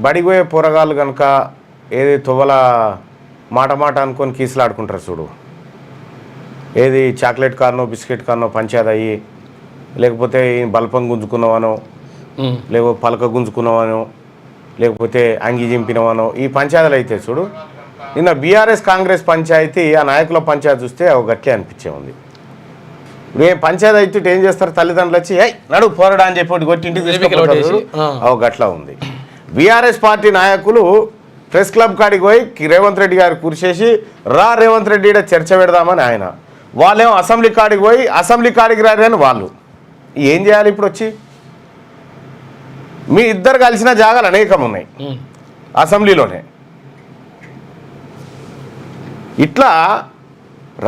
బడిపోయే పోరగాళ్ళు కనుక ఏది తువ్వల మాట అనుకొని కీసులాడుకుంటారు చూడు, ఏది చాక్లెట్ కార్నో బిస్కెట్ కార్నో పంచాయతీ అయ్యి, లేకపోతే బల్పం గుంజుకున్నావానో, లేకపోతే పలక గుంజుకున్నావానో, లేకపోతే అంగి చింపినవానో ఈ పంచాయతీలు అయితే చూడు. నిన్న బీఆర్ఎస్ కాంగ్రెస్ పంచాయతీ ఆ నాయకుల పంచాయతీ చూస్తే ఒక గట్లే అనిపించే ఉంది. మేము పంచాయతీ అయితే ఏం చేస్తారు, తల్లిదండ్రులు వచ్చి నడు పోరడా అని చెప్పి కొట్టింటికి తీసుకుంటారు. ఒక గట్లా ఉంది. బీఆర్ఎస్ పార్టీ నాయకులు ప్రెస్ క్లబ్ కాడికి పోయి రేవంత్ రెడ్డి గారు కురిసేసి రేవంత్ రెడ్డి చర్చ పెడదామని ఆయన, వాళ్ళేమో అసెంబ్లీ కాడికి పోయి అసెంబ్లీ కాడికి రాని వాళ్ళు. ఏం చేయాలి ఇప్పుడు వచ్చి? మీ ఇద్దరు కలిసిన జాగాలు అనేకం ఉన్నాయి అసెంబ్లీలోనే. ఇట్లా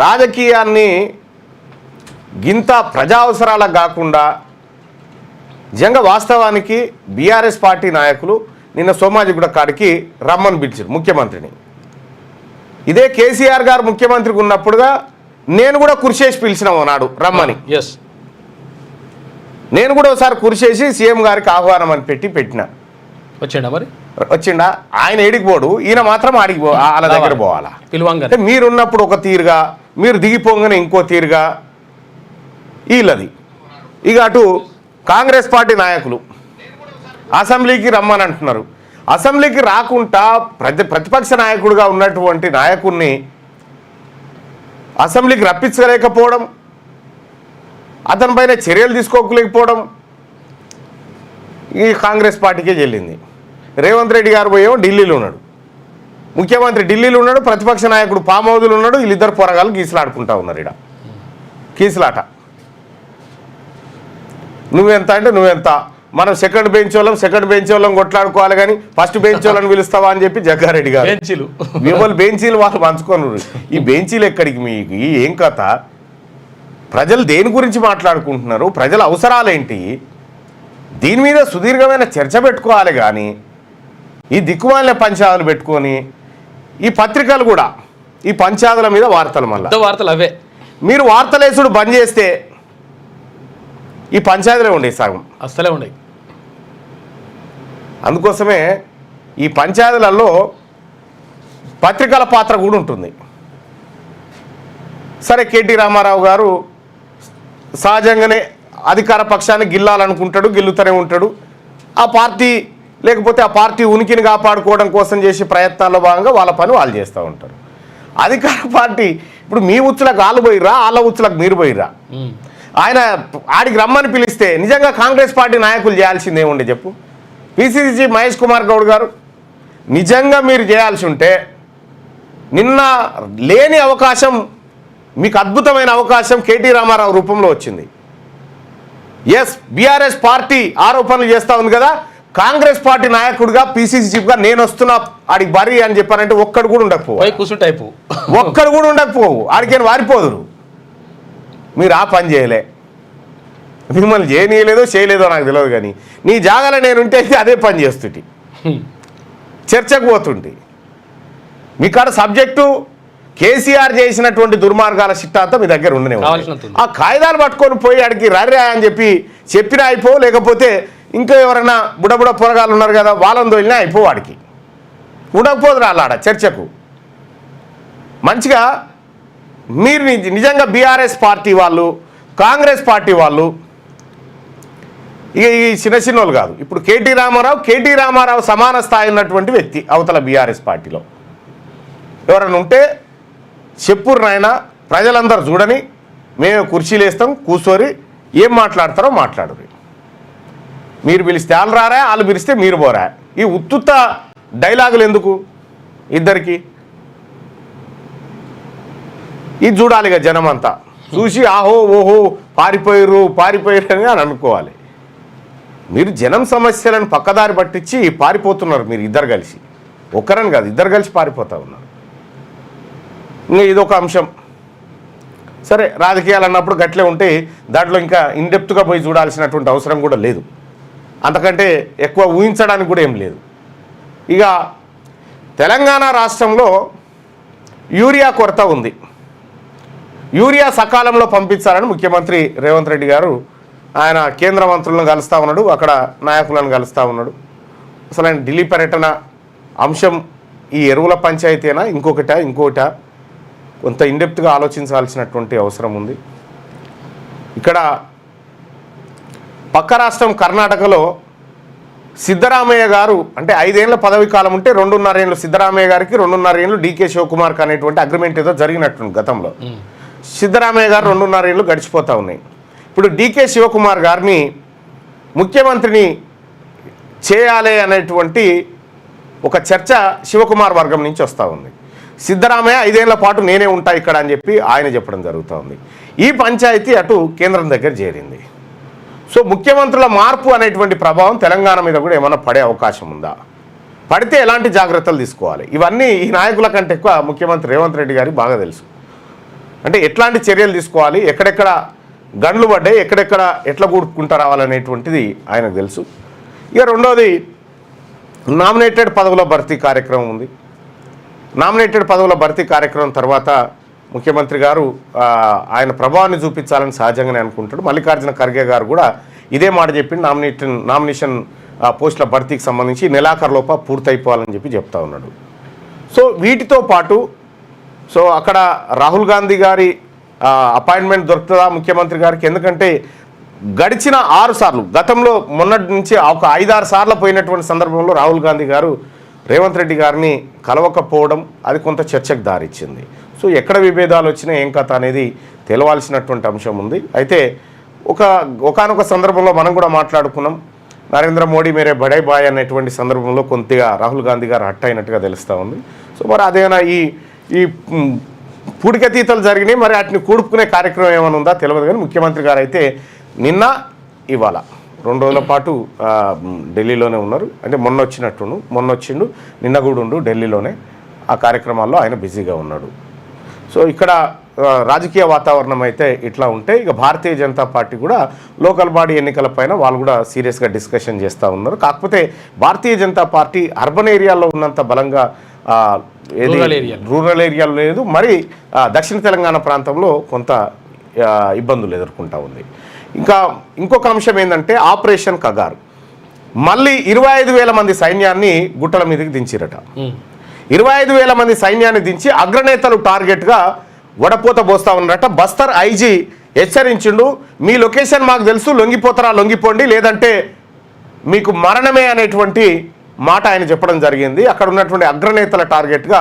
రాజకీయాన్ని గింత ప్రజా అవసరాలకు కాకుండా నిజంగా వాస్తవానికి బీఆర్ఎస్ పార్టీ నాయకులు నిన్న సోమాజిగూడ కాడికి రమ్మని పిలిచారు ముఖ్యమంత్రిని. ఇదే కేసీఆర్ గారు ముఖ్యమంత్రికి ఉన్నప్పుడుగా నేను కూడా కుర్చేసి పిలిచిన నాడు రమ్మని. నేను కూడా ఒకసారి కుర్చేసి సీఎం గారికి ఆహ్వానం అని పెట్టిన. వచ్చిండా? ఆయన ఏడికి పోడు, ఈయన మాత్రం ఆడికి వాళ్ళ దగ్గర పోవాలా. అంటే మీరున్నప్పుడు ఒక తీరుగా, మీరు దిగిపోగానే ఇంకో తీరుగా వీళ్ళది. ఇక అటు కాంగ్రెస్ పార్టీ నాయకులు అసెంబ్లీకి రమ్మని అంటున్నారు. అసెంబ్లీకి రాకుండా ప్రతిపక్ష నాయకుడిగా ఉన్నటువంటి నాయకుడిని అసెంబ్లీకి రప్పించలేకపోవడం, అతనిపైన చర్యలు తీసుకోలేకపోవడం ఈ కాంగ్రెస్ పార్టీకే చెల్లింది. రేవంత్ రెడ్డి గారు పోయేమో ఢిల్లీలో ఉన్నాడు, ముఖ్యమంత్రి ఢిల్లీలో ఉన్నాడు, ప్రతిపక్ష నాయకుడు ఫామ్ హౌస్లో ఉన్నాడు. వీళ్ళిద్దరు పోరగాళ్ళు గీసులాడుకుంటా ఉన్నారు. ఇక్కడ కీసులాట. నువ్వెంత అంటే నువ్వెంత, మనం సెకండ్ బెంచ్ వాళ్ళం కొట్లాడుకోవాలి కానీ ఫస్ట్ బెంచ్ వాళ్ళని పిలుస్తావా అని చెప్పి జగ్గారెడ్డి గారు మిమ్మల్ని బెంచీలు వాళ్ళు పంచుకోను. ఈ బెంచీలు ఎక్కడికి మీకు? ఏం కథ? ప్రజలు దేని గురించి మాట్లాడుకుంటున్నారు? ప్రజల అవసరాలేంటి? దీని మీద సుదీర్ఘమైన చర్చ పెట్టుకోవాలి. కానీ ఈ దిక్కుమాలిన పంచాయతీలు పెట్టుకొని ఈ పత్రికలు కూడా ఈ పంచాయతీల మీద వార్తలు అవే. మీరు వార్తలేసుడు బంద్ చేస్తే ఈ పంచాయతీలే ఉండేవి, సగం అస్సలే ఉండేవి. అందుకోసమే ఈ పంచాయతీలలో పత్రికల పాత్ర కూడా ఉంటుంది. సరే, కేటీ రామారావు గారు సహజంగానే అధికార పక్షాన్ని గిల్లాలనుకుంటాడు, గిల్లుతూనే ఉంటాడు. ఆ పార్టీ లేకపోతే ఆ పార్టీ ఉనికిని కాపాడుకోవడం కోసం చేసే ప్రయత్నాల్లో భాగంగా వాళ్ళ పని వాళ్ళు చేస్తూ ఉంటారు. అధికార పార్టీ ఇప్పుడు మీ ఉచ్చులకు వాళ్ళు పోయిర్రా, వాళ్ళ ఉచ్చులకు మీరు పోయిర్రా? ఆయన ఆడికి రమ్మని పిలిస్తే నిజంగా కాంగ్రెస్ పార్టీ నాయకులు చేయాల్సిందేముండే చెప్పు? పిసిసి మహేష్ కుమార్ గౌడ్ గారు నిజంగా మీరు చేయాల్సి ఉంటే నిన్న లేని అవకాశం, మీకు అద్భుతమైన అవకాశం కేటీ రామారావు రూపంలో వచ్చింది. ఎస్, బీఆర్ఎస్ పార్టీ ఆరోపణలు చేస్తూ ఉంది కదా, కాంగ్రెస్ పార్టీ నాయకుడిగా పిసిసి చీఫ్గా నేను వస్తున్నా ఆడికి బరి అని చెప్పారంటే ఒక్కడు కూడా ఉండకపోవు, ఒక్కడు కూడా ఉండకపోవు, ఆడికేం వారిపోదురు. మీరు ఆ పని చేయలే, మిమ్మల్ని చేయలేదో నాకు తెలియదు. కానీ నీ జాగాలో నేనుంటే అదే పని చేస్తుంటే చర్చకు పోతుంటే మీ కాడ సబ్జెక్టు కేసీఆర్ చేసినటువంటి దుర్మార్గాల చిట్టాంతా మీ దగ్గర ఉండనే ఆ కాగితాలు పట్టుకొని పోయి ఆడికి రర్రా అని చెప్పినా అయిపో, లేకపోతే ఇంకా ఎవరైనా బుడబుడ పొరగాలు ఉన్నారు కదా వాళ్ళని తోలినా అయిపో, వాడికి ఉండకపోదు రాళ్ళాడ చర్చకు. మంచిగా మీరు నిజంగా బీఆర్ఎస్ పార్టీ వాళ్ళు, కాంగ్రెస్ పార్టీ వాళ్ళు, ఇక ఈ చిన్న వాళ్ళు కాదు. ఇప్పుడు కేటీ రామారావు సమాన స్థాయి ఉన్నటువంటి వ్యక్తి అవతల బీఆర్ఎస్ పార్టీలో ఎవరైనా ఉంటే చెప్పురు నాయన, ప్రజలందరూ చూడని, మేము కుర్చీలు వేస్తాం, కూర్చోరి ఏం మాట్లాడతారో మాట్లాడరు. మీరు పిలిస్తే వాళ్ళు రారా, వాళ్ళు పిలిస్తే మీరు పోరా. ఈ ఉత్తుత్త డైలాగులు ఎందుకు ఇద్దరికి? ఇది చూడాలిగా జనం అంతా చూసి ఆహో ఓహో పారిపోయారు అని అనుకోవాలి. మీరు జనం సమస్యలను పక్కదారి పట్టించి పారిపోతున్నారు. మీరు ఇద్దరు కలిసి, ఒక్కరని కాదు, ఇద్దరు కలిసి పారిపోతూ ఉన్నారు. ఇంకా ఇదొక అంశం. సరే, రాజకీయాలు అన్నప్పుడు గట్లే ఉంటే దాంట్లో ఇంకా ఇన్డెప్త్గా పోయి చూడాల్సినటువంటి అవసరం కూడా లేదు, అంతకంటే ఎక్కువ ఊహించడానికి కూడా ఏం లేదు. ఇక తెలంగాణ రాష్ట్రంలో యూరియా కొరత ఉంది. యూరియా సకాలంలో పంపించాలని ముఖ్యమంత్రి రేవంత్ రెడ్డి గారు ఆయన కేంద్ర మంత్రులను కలుస్తూ ఉన్నాడు, అక్కడ నాయకులను కలుస్తూ ఉన్నాడు. అసలు ఆయన ఢిల్లీ పర్యటన అంశం ఈ ఎరువుల పంచాయతీనా ఇంకొకట కొంత ఇన్డెప్త్గా ఆలోచించాల్సినటువంటి అవసరం ఉంది. ఇక్కడ పక్క రాష్ట్రం కర్ణాటకలో సిద్ధరామయ్య గారు అంటే 5 ఏళ్ల పదవి కాలం ఉంటే 2.5 ఏళ్ళు సిద్ధరామయ్య గారికి 2.5 ఏళ్ళు డీకే శివకుమార్కి అనేటువంటి అగ్రిమెంట్ ఏదో జరిగినట్టుంది గతంలో. సిద్ధరామయ్య గారు 2.5 ఏళ్ళు గడిచిపోతూ ఉన్నాయి. ఇప్పుడు డీకే శివకుమార్ గారిని ముఖ్యమంత్రిని చేయాలి అనేటువంటి ఒక చర్చ శివకుమార్ వర్గం నుంచి వస్తూ ఉంది. సిద్ధరామయ్య 5 ఏళ్ల పాటు నేనే ఉంటా ఇక్కడ అని చెప్పి ఆయన చెప్పడం జరుగుతూ ఉంది. ఈ పంచాయతీ అటు కేంద్రం దగ్గర చేరింది. సో ముఖ్యమంత్రుల మార్పు అనేటువంటి ప్రభావం తెలంగాణ మీద కూడా ఏమైనా పడే అవకాశం ఉందా, పడితే ఎలాంటి జాగ్రత్తలు తీసుకోవాలి, ఇవన్నీ ఈ నాయకుల కంటే ఎక్కువ ముఖ్యమంత్రి రేవంత్ రెడ్డి గారికి బాగా తెలుసు. అంటే ఎట్లాంటి చర్యలు తీసుకోవాలి, ఎక్కడెక్కడ గండ్లు పడ్డాయి, ఎక్కడెక్కడ ఎట్లా కూడుకుంటూ రావాలనేటువంటిది ఆయనకు తెలుసు. ఇక రెండోది నామినేటెడ్ పదవుల భర్తీ కార్యక్రమం ఉంది. నామినేటెడ్ పదవుల భర్తీ కార్యక్రమం తర్వాత ముఖ్యమంత్రి గారు ఆయన ప్రభావాన్ని చూపించాలని సహజంగానే అనుకుంటాడు. మల్లికార్జున ఖర్గే గారు కూడా ఇదే మాట చెప్పి నామినేషన్ పోస్టుల భర్తీకి సంబంధించి నెలాఖరులోప పూర్తయిపోవాలని చెప్పి చెప్తా ఉన్నాడు. సో వీటితో పాటు సో అక్కడ రాహుల్ గాంధీ గారి అపాయింట్మెంట్ దొరుకుతుందా ముఖ్యమంత్రి గారికి, ఎందుకంటే గడిచిన 6 సార్లు గతంలో మొన్నటి నుంచి ఒక 5-6 సార్లు పోయినటువంటి సందర్భంలో రాహుల్ గాంధీ గారు రేవంత్ రెడ్డి గారిని కలవకపోవడం అది కొంత చర్చకు దారిచ్చింది. సో ఎక్కడ విభేదాలు వచ్చినా ఏం కథ అనేది తెలవాల్సినటువంటి అంశం ఉంది. అయితే ఒకానొక సందర్భంలో మనం కూడా మాట్లాడుకున్నాం, నరేంద్ర మోడీ మేరే బడే బాయ్ అనేటువంటి సందర్భంలో కొద్దిగా రాహుల్ గాంధీ గారు హట్ అయినట్టుగా తెలుస్తూ ఉంది. సో మరి అదేనా ఈ పూడికతీతలు జరిగినాయి, మరి వాటిని కూడుకునే కార్యక్రమం ఏమైనా ఉందా తెలియదు. కానీ ముఖ్యమంత్రి గారు అయితే నిన్న ఇవాళ 2 రోజుల పాటు ఢిల్లీలోనే ఉన్నారు. అంటే మొన్న వచ్చిండు నిన్న కూడా ఉండు ఢిల్లీలోనే, ఆ కార్యక్రమాల్లో ఆయన బిజీగా ఉన్నాడు. సో ఇక్కడ రాజకీయ వాతావరణం అయితే ఇట్లా ఉంటే ఇక భారతీయ జనతా పార్టీ కూడా లోకల్ బాడీ ఎన్నికలపైన వాళ్ళు కూడా సీరియస్గా డిస్కషన్ చేస్తూ ఉన్నారు. కాకపోతే భారతీయ జనతా పార్టీ అర్బన్ ఏరియాలో ఉన్నంత బలంగా రూరల్ ఏరియాలో లేదు, మరి దక్షిణ తెలంగాణ ప్రాంతంలో కొంత ఇబ్బందులు ఎదుర్కొంటూ ఉంది. ఇంకొక అంశం ఏంటంటే ఆపరేషన్ కగారు మళ్ళీ 25,000 మంది సైన్యాన్ని గుట్టల మీదకి దించిరట. 25,000 మంది సైన్యాన్ని దించి అగ్రనేతలు టార్గెట్గా వడపోత పోస్తా ఉన్నారట. బస్తర్ ఐజీ హెచ్చరించిండు, మీ లొకేషన్ మాకు తెలుసు, లొంగిపోండి లేదంటే మీకు మరణమే అనేటువంటి మాట ఆయన చెప్పడం జరిగింది. అక్కడ ఉన్నటువంటి అగ్రనేతల టార్గెట్గా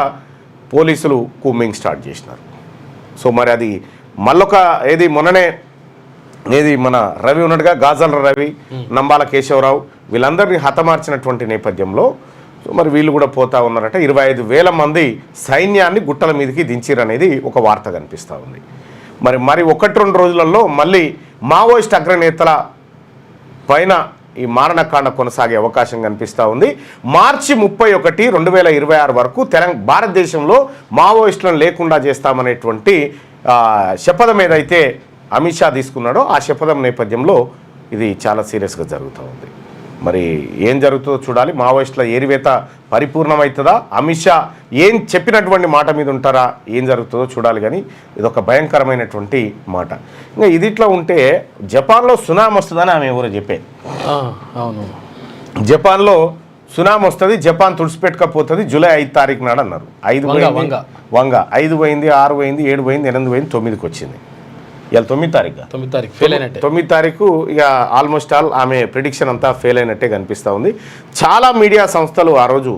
పోలీసులు కూంబింగ్ స్టార్ట్ చేసినారు. సో మరి అది మళ్ళొక మొన్ననే మన రవి ఉన్నట్టుగా గాజల రవి, నంబాల కేశవరావు వీళ్ళందరినీ హతమార్చినటువంటి నేపథ్యంలో సో మరి వీళ్ళు కూడా పోతా ఉన్నారట. 25,000 మంది సైన్యాన్ని గుట్టల మీదకి దించిరనేది ఒక వార్త కనిపిస్తూ ఉంది. మరి 1-2 రోజులలో మళ్ళీ మావోయిస్ట్ అగ్రనేతల పైన ఈ మారణకాండ కొనసాగే అవకాశం కనిపిస్తూ ఉంది. మార్చి 31, 2026 వరకు భారతదేశంలో మావోయిస్టులను లేకుండా చేస్తామనేటువంటి శపథం ఏదైతే అమిత్ షా తీసుకున్నాడో ఆ శపథం నేపథ్యంలో ఇది చాలా సీరియస్గా జరుగుతూ ఉంది. మరి ఏం జరుగుతుందో చూడాలి. మావోయిస్టుల ఏరివేత పరిపూర్ణమవుతుందా, అమిత్ షా ఏం చెప్పినటువంటి మాట మీద ఉంటారా, ఏం జరుగుతుందో చూడాలి. కానీ ఇదొక భయంకరమైనటువంటి మాట. ఇంకా ఇది ఇట్లా ఉంటే జపాన్లో సునామీ వస్తుందని ఆమె ఎవరో చెప్పేది. అవును, జపాన్లో సునామీ వస్తుంది, జపాన్ తుడిచిపెట్టకపోతుంది జూలై 5 తారీఖు నాడు అన్నారు. 5 పోయింది, 5 పోయింది, 6 పోయింది, 7 పోయింది, 8 పోయింది, 9కి వచ్చింది. ఇవాళ 9 తారీఖు 9 తారీఖు ఇక ఆల్మోస్ట్ ఆల్ ఆమె ప్రిడిక్షన్ అంతా ఫెయిల్ అయినట్టే కనిపిస్తూ ఉంది. చాలా మీడియా సంస్థలు ఆ రోజు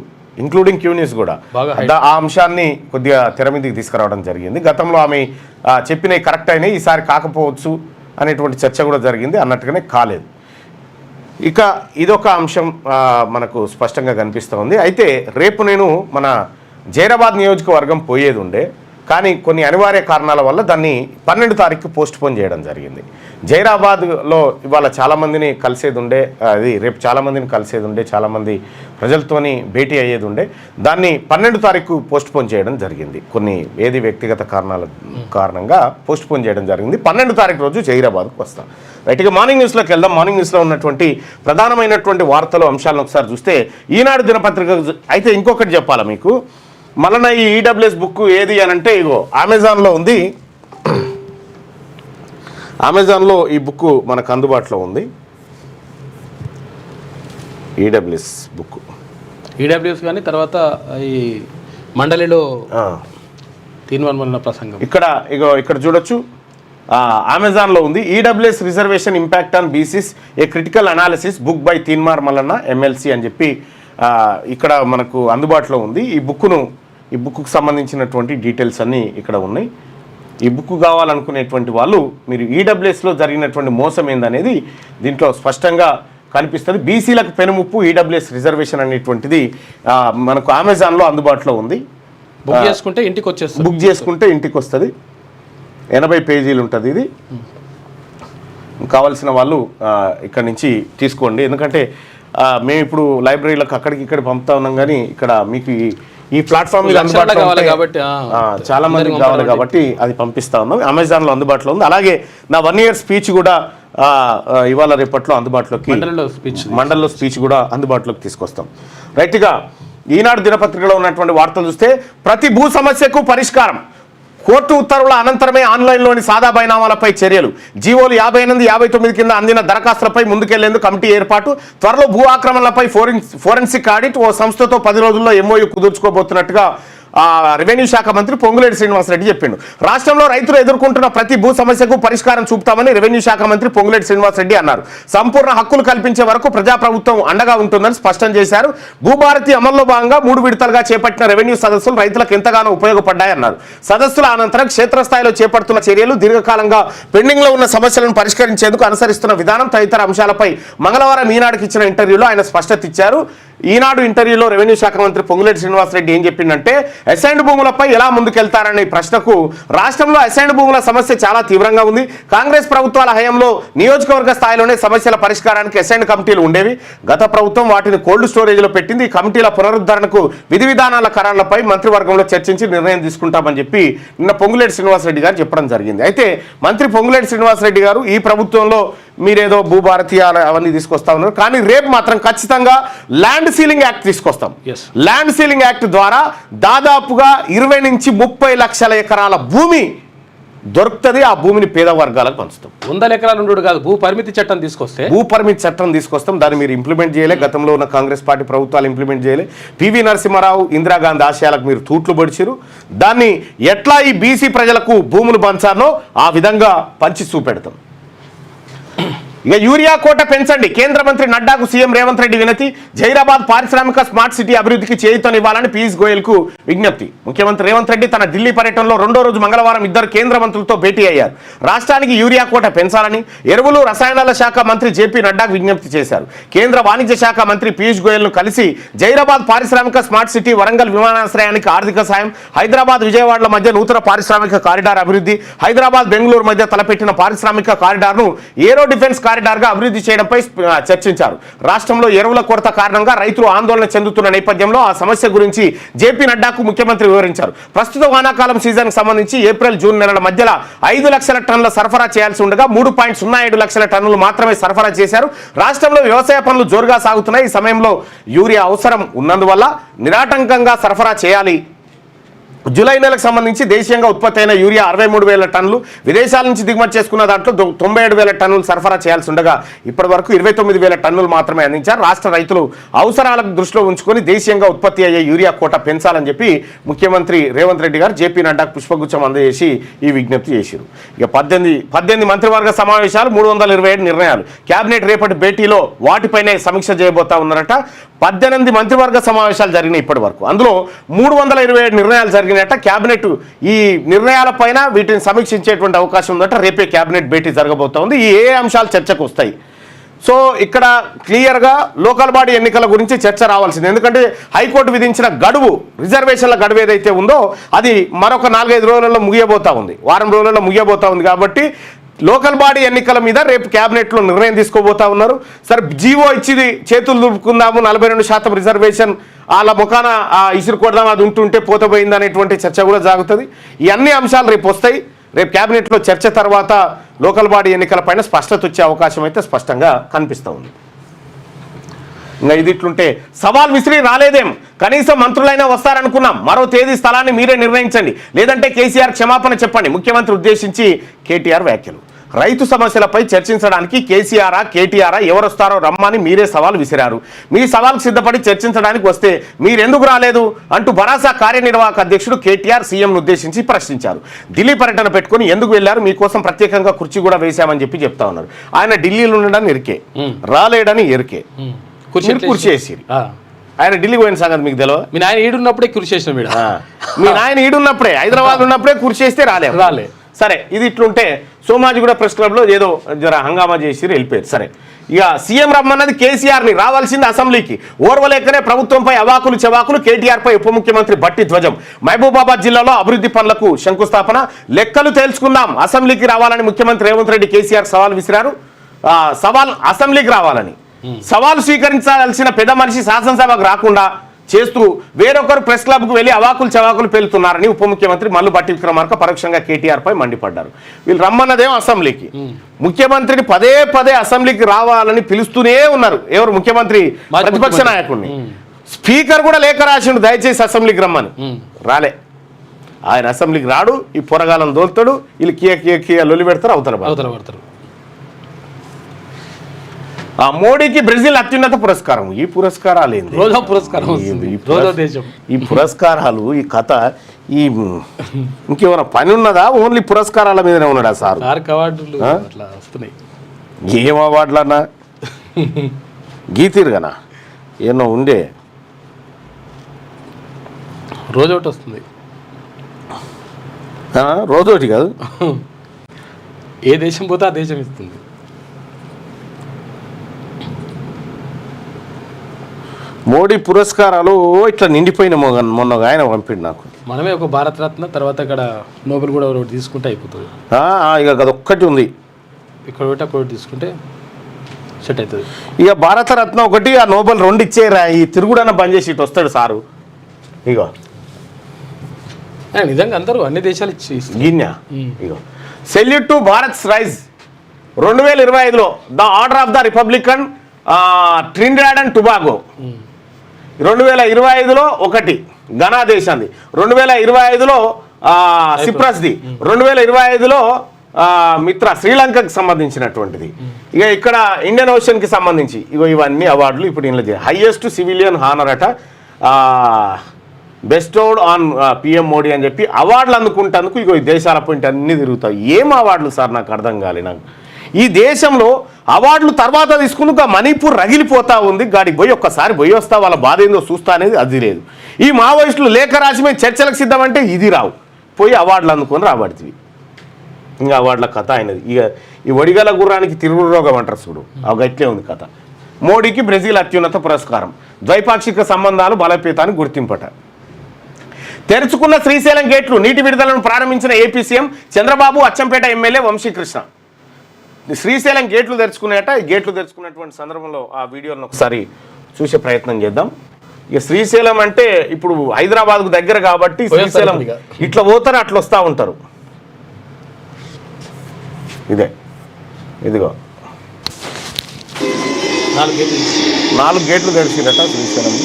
ఇంక్లూడింగ్ క్యూ న్యూస్ కూడా ఆ అంశాన్ని కొద్దిగా తెర మీదకి తీసుకురావడం జరిగింది. గతంలో ఆమె చెప్పినవి కరెక్ట్ అయినాయి, ఈసారి కాకపోవచ్చు అనేటువంటి చర్చ కూడా జరిగింది, అన్నట్టుగానే కాలేదు. ఇక ఇదొక అంశం మనకు స్పష్టంగా కనిపిస్తూ ఉంది. అయితే రేపు నేను మన జైరాబాద్ నియోజకవర్గం పోయేది ఉండే, కానీ కొన్ని అనివార్య కారణాల వల్ల దాన్ని 12 తారీఖు పోస్ట్ పోన్ చేయడం జరిగింది. జైరాబాద్లో ఇవాళ చాలామందిని కలిసేది ఉండే, అది రేపు చాలామందిని కలిసేది ఉండే, చాలామంది ప్రజలతోని భేటీ అయ్యేది ఉండే, దాన్ని 12 తారీఖు పోస్ట్ పోన్ చేయడం జరిగింది. కొన్ని వ్యక్తిగత కారణాల కారణంగా పోస్ట్ పోన్ చేయడం జరిగింది. 12 తారీఖు రోజు జైరాబాద్కు వస్తాం. రైట్గా మార్నింగ్ న్యూస్లోకి వెళ్దాం. మార్నింగ్ న్యూస్లో ఉన్నటువంటి ప్రధానమైనటువంటి వార్తలు అంశాలను ఒకసారి చూస్తే ఈనాడు దినపత్రిక అయితే ఇంకొకటి చెప్పాలా మీకు, మళ్ళీ ఈ ఈడబ్ల్యూఎస్ బుక్ ఏది అని అంటే ఇగో అమెజాన్లో ఉంది. అమెజాన్లో ఈ బుక్ మనకు అందుబాటులో ఉంది, ఈడబ్ల్యూఎస్ బుక్. ఈడబ్ల్యూఎస్ కానీ తర్వాత ఈ మండలిలో తీర్మానం ప్రసంగం ఇక్కడ చూడొచ్చు. అమెజాన్లో ఉంది. EWS reservation impact on BCs a critical analysis book by Teenmar Mallanna MLC అని చెప్పి ఇక్కడ మనకు అందుబాటులో ఉంది. ఈ బుక్కు సంబంధించినటువంటి డీటెయిల్స్ అన్నీ ఇక్కడ ఉన్నాయి. ఈ బుక్ కావాలనుకునేటువంటి వాళ్ళు మీరు ఈడబ్ల్యూఎస్లో జరిగినటువంటి మోసం ఏందనేది దీంట్లో స్పష్టంగా కనిపిస్తుంది. బీసీలకు పెనుముప్పు ఈడబ్ల్యూఎస్ రిజర్వేషన్ అనేటువంటిది మనకు అమెజాన్లో అందుబాటులో ఉంది. బుక్ చేసుకుంటే ఇంటికి వస్తుంది. 80 పేజీలు ఉంటుంది. ఇది కావాల్సిన వాళ్ళు ఇక్కడ నుంచి తీసుకోండి. ఎందుకంటే మేము ఇప్పుడు లైబ్రరీలకు ఇక్కడ పంపుతా ఉన్నాం, కానీ ఇక్కడ మీకు ఈ ప్లాట్ఫామ్ మీద చాలా మందికి కావాలి కాబట్టి అది పంపిస్తా ఉన్నాం. అమెజాన్లో అందుబాటులో ఉంది. అలాగే నా 1 year స్పీచ్ కూడా ఇవాళ రేపట్లో అందుబాటులోకి మండలిలో స్పీచ్ కూడా అందుబాటులోకి తీసుకొస్తాం. రైట్గా ఈనాడు దినపత్రికలో ఉన్నటువంటి వార్తలు చూస్తే ప్రతి భూ సమస్యకు పరిష్కారం, కోర్టు ఉత్తర్వుల అనంతరమే ఆన్లైన్లోని సాదా బైనామాలపై చర్యలు, జీవోలు 58, 59 కింద అందిన దరఖాస్తులపై ముందుకెళ్లేందుకు కమిటీ ఏర్పాటు, త్వరలో భూ ఆక్రమణలపై ఫోరెన్సిక్ ఆడిట్, ఓ సంస్థతో 10 రోజుల్లో MOU కుదుర్చుకోబోతున్నట్టుగా రెవెన్యూ శాఖ మంత్రి పొంగులేటి శ్రీనివాసరెడ్డి చెప్పిండు. రాష్ట్రంలో రైతులు ఎదుర్కొంటున్న ప్రతి భూ సమస్యకు పరిష్కారం చూపుతామని రెవెన్యూ శాఖ మంత్రి పొంగులేటి శ్రీనివాసరెడ్డి అన్నారు. సంపూర్ణ హక్కులు కల్పించే వరకు ప్రజాప్రభుత్వం అండగా ఉంటుందని స్పష్టం చేశారు. భూభారతి అమల్లో భాగంగా 3 విడతలుగా చేపట్టిన రెవెన్యూ సదస్సులు రైతులకు ఎంతగానో ఉపయోగపడ్డాయన్నారు. సదస్సుల అనంతరం క్షేత్రస్థాయిలో చేపడుతున్న చర్యలు, దీర్ఘకాలంగా పెండింగ్ లో ఉన్న సమస్యలను పరిష్కరించేందుకు అనుసరిస్తున్న విధానం తదితర అంశాలపై మంగళవారం ఈనాడుకి ఇచ్చిన ఇంటర్వ్యూలో ఆయన స్పష్టత ఇచ్చారు. ఈనాడు ఇంటర్వ్యూలో రెవెన్యూ శాఖ మంత్రి పొంగులేటి శ్రీనివాసరెడ్డి ఏం చెప్పిందంటే, అసైన్డ్ భూములపై ఎలా ముందుకెళ్తారనే ప్రశ్నకు రాష్ట్రంలో అసైన్డ్ భూముల సమస్య చాలా తీవ్రంగా ఉంది. కాంగ్రెస్ ప్రభుత్వాల హయాంలో నియోజకవర్గ స్థాయిలోనే సమస్యల పరిష్కారానికి అసైన్డ్ కమిటీలు ఉండేవి. గత ప్రభుత్వం వాటిని కోల్డ్ స్టోరేజ్లో పెట్టింది. ఈ కమిటీల పునరుద్ధరణకు విధి విధానాల ఖరారులపై మంత్రివర్గంలో చర్చించి నిర్ణయం తీసుకుంటామని చెప్పి నిన్న పొంగులేటి శ్రీనివాసరెడ్డి గారు చెప్పడం జరిగింది. అయితే మంత్రి పొంగులేటి శ్రీనివాసరెడ్డి గారు ఈ ప్రభుత్వంలో మీరేదో భూభారతి అవన్నీ తీసుకొస్తా ఉన్నారు, కానీ రేపు మాత్రం ఖచ్చితంగా ల్యాండ్ సీలింగ్ యాక్ట్ తీసుకొస్తాం. ల్యాండ్ సీలింగ్ యాక్ట్ ద్వారా దాదాపుగా 20 నుంచి 30 లక్షల ఎకరాల భూమి దొరుకుతుంది. ఆ భూమిని పేద వర్గాలకు పంచుతాం. 100 ఎకరాలు ఉండడు కాదు, భూ పరిమితి చట్టం తీసుకొస్తాం. దాన్ని మీరు ఇంప్లిమెంట్ చేయలే. గతంలో ఉన్న కాంగ్రెస్ పార్టీ ప్రభుత్వాలు ఇంప్లిమెంట్ చేయలే. పివి నరసింహారావు, ఇందిరాగాంధీ ఆశయాలకు మీరు తూట్లు పడిచారు. దాన్ని ఎట్లా ఈ బీసీ ప్రజలకు భూములు పంచానో ఆ విధంగా పంచి చూపెడతాం. ఇక యూరియా కోట పెంచండి, కేంద్ర మంత్రి నడ్డాకు సీఎం రేవంత్ రెడ్డి వినతి. జైరాబాద్ పారిశ్రామిక స్మార్ట్ సిటీ అభివృద్ధికి చేయూతనివ్వాలని పీయూష్ గోయల్కు విజ్ఞప్తి. ముఖ్యమంత్రి రేవంత్ రెడ్డి తన ఢిల్లీ పర్యటనలో 2వ రోజు మంగళవారం 2 కేంద్ర మంత్రులతో భేటీ అయ్యారు. రాష్ట్రానికి యూరియా కోట పెంచాలని ఎరువులు రసాయనాల శాఖ మంత్రి జేపీ నడ్డాకు విజ్ఞప్తి చేశారు. కేంద్ర వాణిజ్య శాఖ మంత్రి పీయూష్ గోయల్ను కలిసి జైరాబాద్ పారిశ్రామిక స్మార్ట్ సిటీ, వరంగల్ విమానాశ్రయానికి ఆర్థిక సాయం, హైదరాబాద్ విజయవాడల మధ్య నూతన పారిశ్రామిక కారిడార్ అభివృద్ధి, హైదరాబాద్ బెంగళూరు మధ్య తలపెట్టిన పారిశ్రామిక కారిడార్ను ఏరో డిఫెన్స్ కారిడార్గా అభివృద్ధి చేయడంపై చర్చించారు. రాష్ట్రంలో ఎరువుల కొరత కారణంగా రైతులు ఆందోళన చెందుతున్న నేపథ్యంలో ఆ సమస్య గురించి జేపీ నడ్డాకు ముఖ్యమంత్రి వివరించారు. ప్రస్తుత వానాకాలం సీజన్కు సంబంధించి ఏప్రిల్, జూన్ నెలల మధ్యలో 5 లక్షల టన్నుల సరఫరా చేయాల్సి ఉండగా 3.07 లక్షల టన్నులు మాత్రమే సరఫరా చేశారు. రాష్ట్రంలో వ్యవసాయ పనులు జోరుగా సాగుతున్నాయి. ఈ సమయంలో యూరియా అవసరం ఉన్నందువల్ల నిరాటంకంగా సరఫరా చేయాలి. జూలై నెలకు సంబంధించి దేశీయంగా ఉత్పత్తి అయిన యూరియా 63,000 టన్నులు, విదేశాల నుంచి దిగుమతి చేసుకున్న దాంట్లో 97,000 టన్నులు సరఫరా చేయాల్సి ఉండగా ఇప్పటి వరకు 29,000 టన్నులు మాత్రమే అందించారు. రాష్ట్ర రైతులు అవసరాలకు దృష్టిలో ఉంచుకొని దేశీయంగా ఉత్పత్తి అయ్యే యూరియా కోట పెంచాలని చెప్పి ముఖ్యమంత్రి రేవంత్ రెడ్డి గారు జేపీ నడ్డాకు పుష్పగుచ్చం అందజేసి ఈ విజ్ఞప్తి చేశారు. ఇక 18 మంత్రివర్గ సమావేశాలు, 327 నిర్ణయాలు. కేబినెట్ రేపటి భేటీలో వాటిపైనే సమీక్ష చేయబోతా ఉన్నారట. 18 మంత్రివర్గ సమావేశాలు జరిగినాయి ఇప్పటి వరకు. అందులో 327 నిర్ణయాలు జరిగినాయట. కేబినెట్ ఈ నిర్ణయాలపైన వీటిని సమీక్షించేటువంటి అవకాశం ఉందట. రేపే కేబినెట్ భేటీ జరగబోతా ఉంది. ఈ ఏ అంశాలు చర్చకు వస్తాయి? సో ఇక్కడ క్లియర్గా లోకల్ బాడీ ఎన్నికల గురించి చర్చ రావాల్సింది. ఎందుకంటే హైకోర్టు విధించిన గడువు, రిజర్వేషన్ల గడువు ఏదైతే ఉందో అది మరొక 4-5 రోజులలో ముగియబోతా ఉంది, వారం రోజులలో ముగియబోతా ఉంది. కాబట్టి లోకల్ బాడీ ఎన్నికల మీద రేపు క్యాబినెట్లో నిర్ణయం తీసుకోబోతా ఉన్నారు. సరే, జీవో ఇచ్చి చేతులు దులుపుకుందాము, 42% రిజర్వేషన్ వాళ్ళ ముఖాన ఇసురుకోవడం అది ఉంటుంటే పోతపోయింది అనేటువంటి చర్చ కూడా సాగుతుంది. ఈ అన్ని అంశాలు రేపు వస్తాయి. రేపు క్యాబినెట్లో చర్చ తర్వాత లోకల్ బాడీ ఎన్నికలపైన స్పష్టత వచ్చే అవకాశం అయితే స్పష్టంగా కనిపిస్తూ ఉంది. ఇంకా ఇది ఇట్లుంటే సవాల్ విసిరి రాలేదేం, కనీసం మంత్రులైనా వస్తారనుకున్నాం, మరో తేదీ స్థలాన్ని మీరే నిర్ణయించండి, లేదంటే కేసీఆర్ క్షమాపణ చెప్పండి, ముఖ్యమంత్రి ఉద్దేశించి కేటీఆర్ వ్యాఖ్యలు. రైతు సమస్యలపై చర్చించడానికి కేసీఆర్ కేటీఆర్ ఎవరు వస్తారో రమ్మని మీరే సవాల్ విసిరారు. మీ సవాల్కు సిద్ధపడి చర్చించడానికి వస్తే మీరెందుకు రాలేదు అంటూ భరాసా కార్యనిర్వాహక అధ్యక్షుడు కేటీఆర్ సీఎంను ఉద్దేశించి ప్రశ్నించారు. ఢిల్లీ పర్యటన పెట్టుకుని ఎందుకు వెళ్లారు, మీకోసం ప్రత్యేకంగా కుర్చీ కూడా వేశామని చెప్పి చెప్తా ఉన్నారు. ఆయన ఢిల్లీలో ఉండడానికి ఎరికే, రాలేడని ఎరికే, కుర్చీ వేసి ఆయన ఢిల్లీ పోయిన సంగతి మీకు తెలియదు. మీ నాయన ఈడున్నప్పుడే కృషి చేసిన మీరు, మీ నాయన ఈడున్నప్పుడే హైదరాబాద్ ఉన్నప్పుడే కృషి చేస్తే రాలే. సరే, ఇది ఇట్లుంటే సోమాజిగూడ ప్రెస్ క్లబ్లో ఏదో జర హంగామా చేసి వెళ్ళిపోయారు. సరే, ఇక సీఎం రమ్మన్నది కేసీఆర్ని, రావాల్సింది అసెంబ్లీకి. ఓర్వలేకనే ప్రభుత్వంపై అవాకులు చెవాకులు, కేటీఆర్పై ఉప ముఖ్యమంత్రి బట్టి ధ్వజం. మహబూబాబాద్ జిల్లాలో అభివృద్ధి పనులకు శంకుస్థాపన, లెక్కలు తేల్చుకుందాం, అసెంబ్లీకి రావాలని ముఖ్యమంత్రి రేవంత్ రెడ్డి కేసీఆర్ సవాల్ విసిరారు. సవాల్ అసెంబ్లీకి రావాలని, సవాలు స్వీకరించాల్సిన పెద్ద మనిషి శాసనసభకు రాకుండా చేస్తూ వేరొకరు ప్రెస్ క్లబ్కు వెళ్ళి అవాకులు చవాకులు పేలుతున్నారని ఉప ముఖ్యమంత్రి మల్లు భట్టి విక్రమార్క పరోక్షంగా కేటీఆర్ పై మండిపడ్డారు. వీళ్ళు రమ్మన్నదేమో అసెంబ్లీకి, ముఖ్యమంత్రిని పదే పదే అసెంబ్లీకి రావాలని పిలుస్తూనే ఉన్నారు. ఎవరు? ముఖ్యమంత్రి ప్రతిపక్ష నాయకుడిని. స్పీకర్ కూడా లేఖ రాసిండు, దయచేసి అసెంబ్లీకి రమ్మని. రాలే. ఆయన అసెంబ్లీకి రాడు, ఈ పొరగాలను దోలుతాడు, వీళ్ళు కియా లొల్లి పెడతారు, అవతల. మోడీకి బ్రెజిల్ అత్యున్నత పురస్కారం. ఈ పురస్కారాలు ఏంది? ఈ పురస్కారాలు, ఈ కథ, ఈ ఇంకేమైనా పని ఉన్నదా? ఓన్లీ పురస్కారాల మీదనే ఉన్నాడా సార్? ఏం అవార్డులన్నా గీతిరుగనా ఏమో ఉండే, రోజొకటి వస్తుంది. రోజొకటి కాదు, ఏ దేశం పోతే ఆ దేశం ఇస్తుంది. మోడీ పురస్కారాలు ఇట్లా నిండిపోయిన మొన్న ఆయన పంపిండు నాకు. మనమే ఒక భారతరత్న, తర్వాత ఇక్కడ నోబెల్ కూడా ఒకటి తీసుకుంటే అయిపోతుంది. ఇక అదొక్కటి ఉంది, ఇక్కడ ఒకటి అక్కడ తీసుకుంటే సెట్ అవుతుంది. ఇక భారతరత్న ఒకటి, ఆ నోబెల్ 2 ఇచ్చేరా. ఈ తిరుగుడన్న బంద్ చేసి ఇటు వస్తాడు సారు. ఇగో నిజంగా అందరూ అన్ని దేశాలు గిన్యా. ఇగో సెల్యూట్ టు భారత్స్ రైజ్ 2025లో the order of the republican Trinidad and Tobago. 2025లో ఒకటి ఘనా దేశాన్ని, 2025లో సిప్రస్ది, 2025లో మిత్ర శ్రీలంకకి సంబంధించినటువంటిది. ఇక ఇక్కడ ఇండియన్ ఓషన్కి సంబంధించి ఇగో ఇవన్నీ అవార్డులు ఇప్పుడు ఇంట్లో హైయెస్ట్ సివిలియన్ హానర్ అట, బెస్టోడ్ ఆన్ పిఎం మోడీ అని చెప్పి అవార్డులు అందుకుంటేందుకు ఇగో ఈ దేశాల పాయింట్ అన్నీ తిరుగుతాయి. ఏం అవార్డులు సార్ నాకు అర్థం కాలే. నాకు ఈ దేశంలో అవార్డులు తర్వాత తీసుకుని మణిపూర్ రగిలిపోతా ఉంది. గాడికి పోయి ఒక్కసారి పోయి వస్తా, వాళ్ళ బాధ ఏందో చూస్తా అనేది అది లేదు. ఈ మావోయిస్టులు లేఖ రాసి మేము చర్చలకు సిద్ధమంటే ఇది రావు, పోయి అవార్డులు అందుకొని రాబడుతుంది. ఇంకా అవార్డుల కథ అయినది. ఇక ఈ ఒడిగల గుర్రానికి తిరుగు రోగం అంటారు చూడు, ఆ గట్లే ఉంది కథ. మోడీకి బ్రెజిల్ అత్యున్నత పురస్కారం, ద్వైపాక్షిక సంబంధాలు బలోపేతానికి గుర్తింపట. తెరుచుకున్న శ్రీశైలం గేట్లు, నీటి విడుదలను ప్రారంభించిన AP CM Chandrababu, Achampet MLA Vamsi Krishna. Srisailam గేట్లు తెరుచుకునేట. ఈ గేట్లు తెరుచుకున్నటువంటి సందర్భంలో ఆ వీడియోలను ఒకసారి చూసే ప్రయత్నం చేద్దాం. ఇక శ్రీశైలం అంటే ఇప్పుడు హైదరాబాద్కు దగ్గర కాబట్టి శ్రీశైలం ఇట్లా పోతారు, అట్లా వస్తూ ఉంటారు. ఇదే ఇదిగో 4 గేట్లు తెరిచిరట శ్రీశైలం.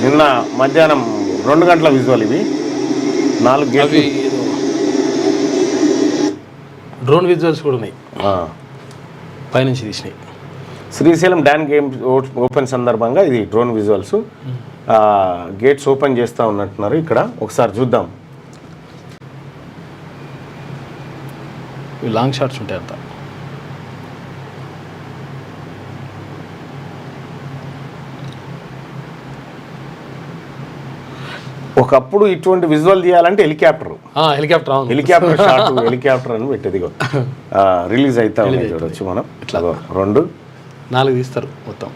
నిన్న మధ్యాహ్నం 2 గంటల విజువల్ ఇవి. 4 గేట్లు, డ్రోన్ విజువల్స్ కూడా ఉన్నాయి, పైనుంచి తీసినాయి. శ్రీశైలం డ్యామ్ గేమ్ ఓపెన్ సందర్భంగా ఇది డ్రోన్ విజువల్స్. గేట్స్ ఓపెన్ చేస్తూ ఉన్నట్టున్నారు. ఇక్కడ ఒకసారి చూద్దాం. లాంగ్ షాట్స్ ఉంటాయి అంతా. ఒకప్పుడు ఇటువంటి విజువల్ తీయాలంటే హెలికాప్టర్ షాట్, హెలికాప్టర్ అని పెట్టేది. రిలీజ్ అవుతా ఉన్నాయి చూడొచ్చు మనం. ఇట్లా 2 4 తీస్తారు మొత్తం.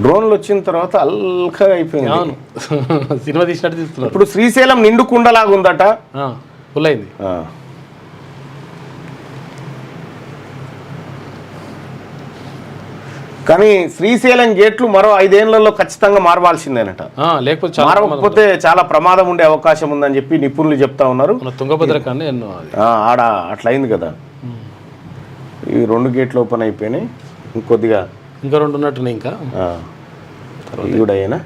డ్రోన్లు వచ్చిన తర్వాత అల్కగా అయిపోయింది. సినిమా తీసినట్టు తీస్తున్నారు. ఇప్పుడు శ్రీశైలం నిండు కుండలాగా ఉందట, ఫుల్ అయింది. కానీ శ్రీశైలం గేట్లు మరో 5 ఏళ్లలో ఖచ్చితంగా మారవాల్సిందేనట. లేకపోతే మారకపోతే చాలా ప్రమాదం ఉండే అవకాశం ఉందని చెప్పి నిపుణులు చెప్తా ఉన్నారు. తుంగభద్ర కన్నా ఎన్నో ఆడ అట్లయింది కదా. ఈ 2 గేట్లు ఓపెన్ అయిపోయినాయి, ఇంకొద్దిగా ఇంకా 2 ఉన్నట్టున్నాయి. ఇంకా ఈవిడైనా